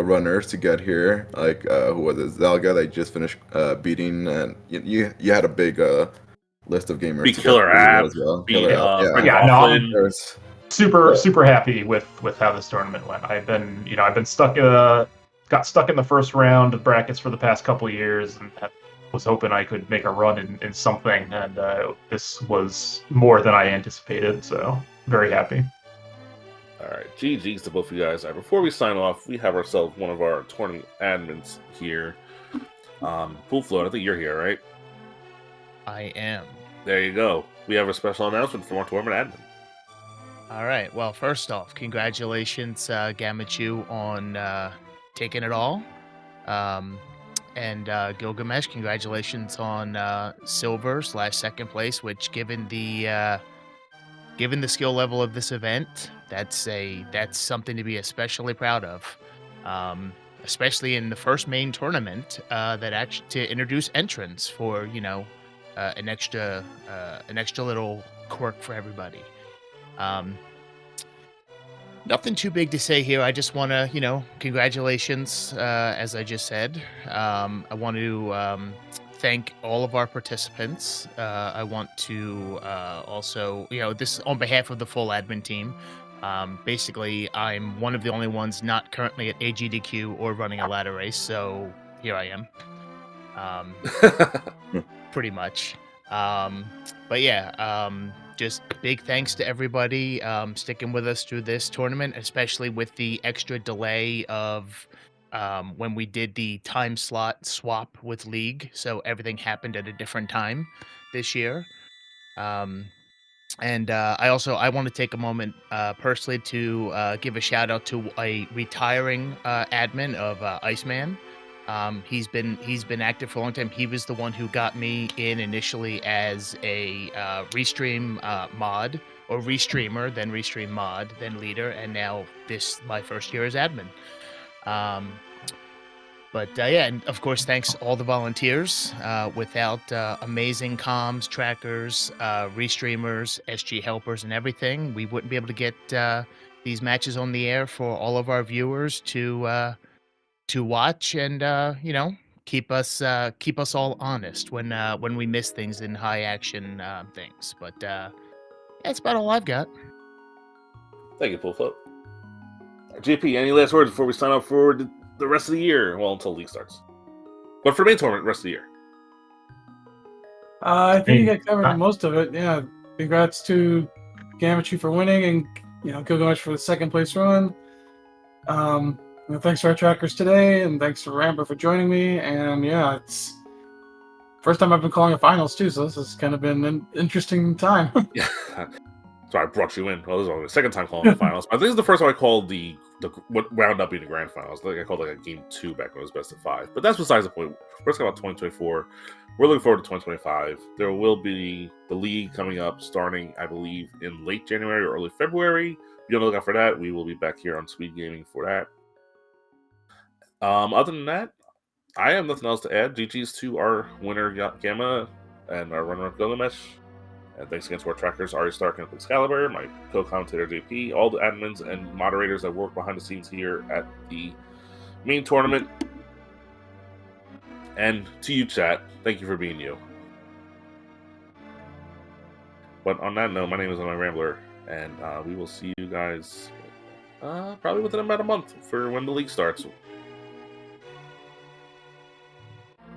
runners to get here. Like who was it? Zelga that you just finished beating, and you had a big list of gamers. Beat Killer App as well. I'm super happy with how this tournament went. I've been got stuck in the first round of brackets for the past couple of years, and was hoping I could make a run in something, and this was more than I anticipated. So. Very happy. All right, GG's to both of you guys. Before we sign off, we have ourselves one of our tournament admins here. Full Float, I think you're here, right? I am. There you go. We have a special announcement from our tournament admin. All right. Well, first off, congratulations, Gammachuu, on taking it all. And Gylgamesh, congratulations on silver/second place, which given the skill level of this event, that's something to be especially proud of, especially in the first main tournament that actually to introduce entrants for an extra little quirk for everybody. Nothing too big to say here. I just want to congratulations, as I just said. I want to thank all of our participants. I want to also, this on behalf of the full admin team. Basically, I'm one of the only ones not currently at AGDQ or running a ladder race, so here I am. Pretty much. But yeah, just big thanks to everybody sticking with us through this tournament, especially with the extra delay of when we did the time slot swap with League, so everything happened at a different time this year. And I want to take a moment personally to give a shout out to a retiring admin of Iceman. He's been active for a long time. He was the one who got me in initially as a restream mod or restreamer, then restream mod, then leader, and now this my first year as admin. But yeah, and of course, thanks all the volunteers. Without amazing comms, trackers, restreamers, SG helpers, and everything, we wouldn't be able to get these matches on the air for all of our viewers to watch and keep us all honest when we miss things in high action things. But that's about all I've got. Thank you, Full Flip. JP, any last words before we sign up for the rest of the year? Well, until league starts. But for main tournament, rest of the year. I think you got covered most of it. Yeah, congrats to Gammachuu for winning, and Gylgamesh for the second place run. Thanks to our trackers today, and thanks to Rambo for joining me. And yeah, it's first time I've been calling a finals too, so this has kind of been an interesting time. Yeah. Sorry, I brought you in. Well, this is only the second time calling the finals. I think this is the first time I called what wound up being the grand finals. I called like a game 2 back when it was best of 5. But that's besides the point. We're talking about 2024. We're looking forward to 2025. There will be the league coming up starting, I believe, in late January or early February. Be on the lookout for that. We will be back here on SpeedGaming for that. Other than that, I have nothing else to add. GG's to our winner, Gamma, and our runner-up, Gylgamesh. And thanks again to our trackers, Ari Stark and Excalibur, my co-commentator, JP, all the admins and moderators that work behind the scenes here at the main tournament. And to you, chat, thank you for being you. But on that note, my name is Emma Rambler, and we will see you guys probably within about a month for when the league starts.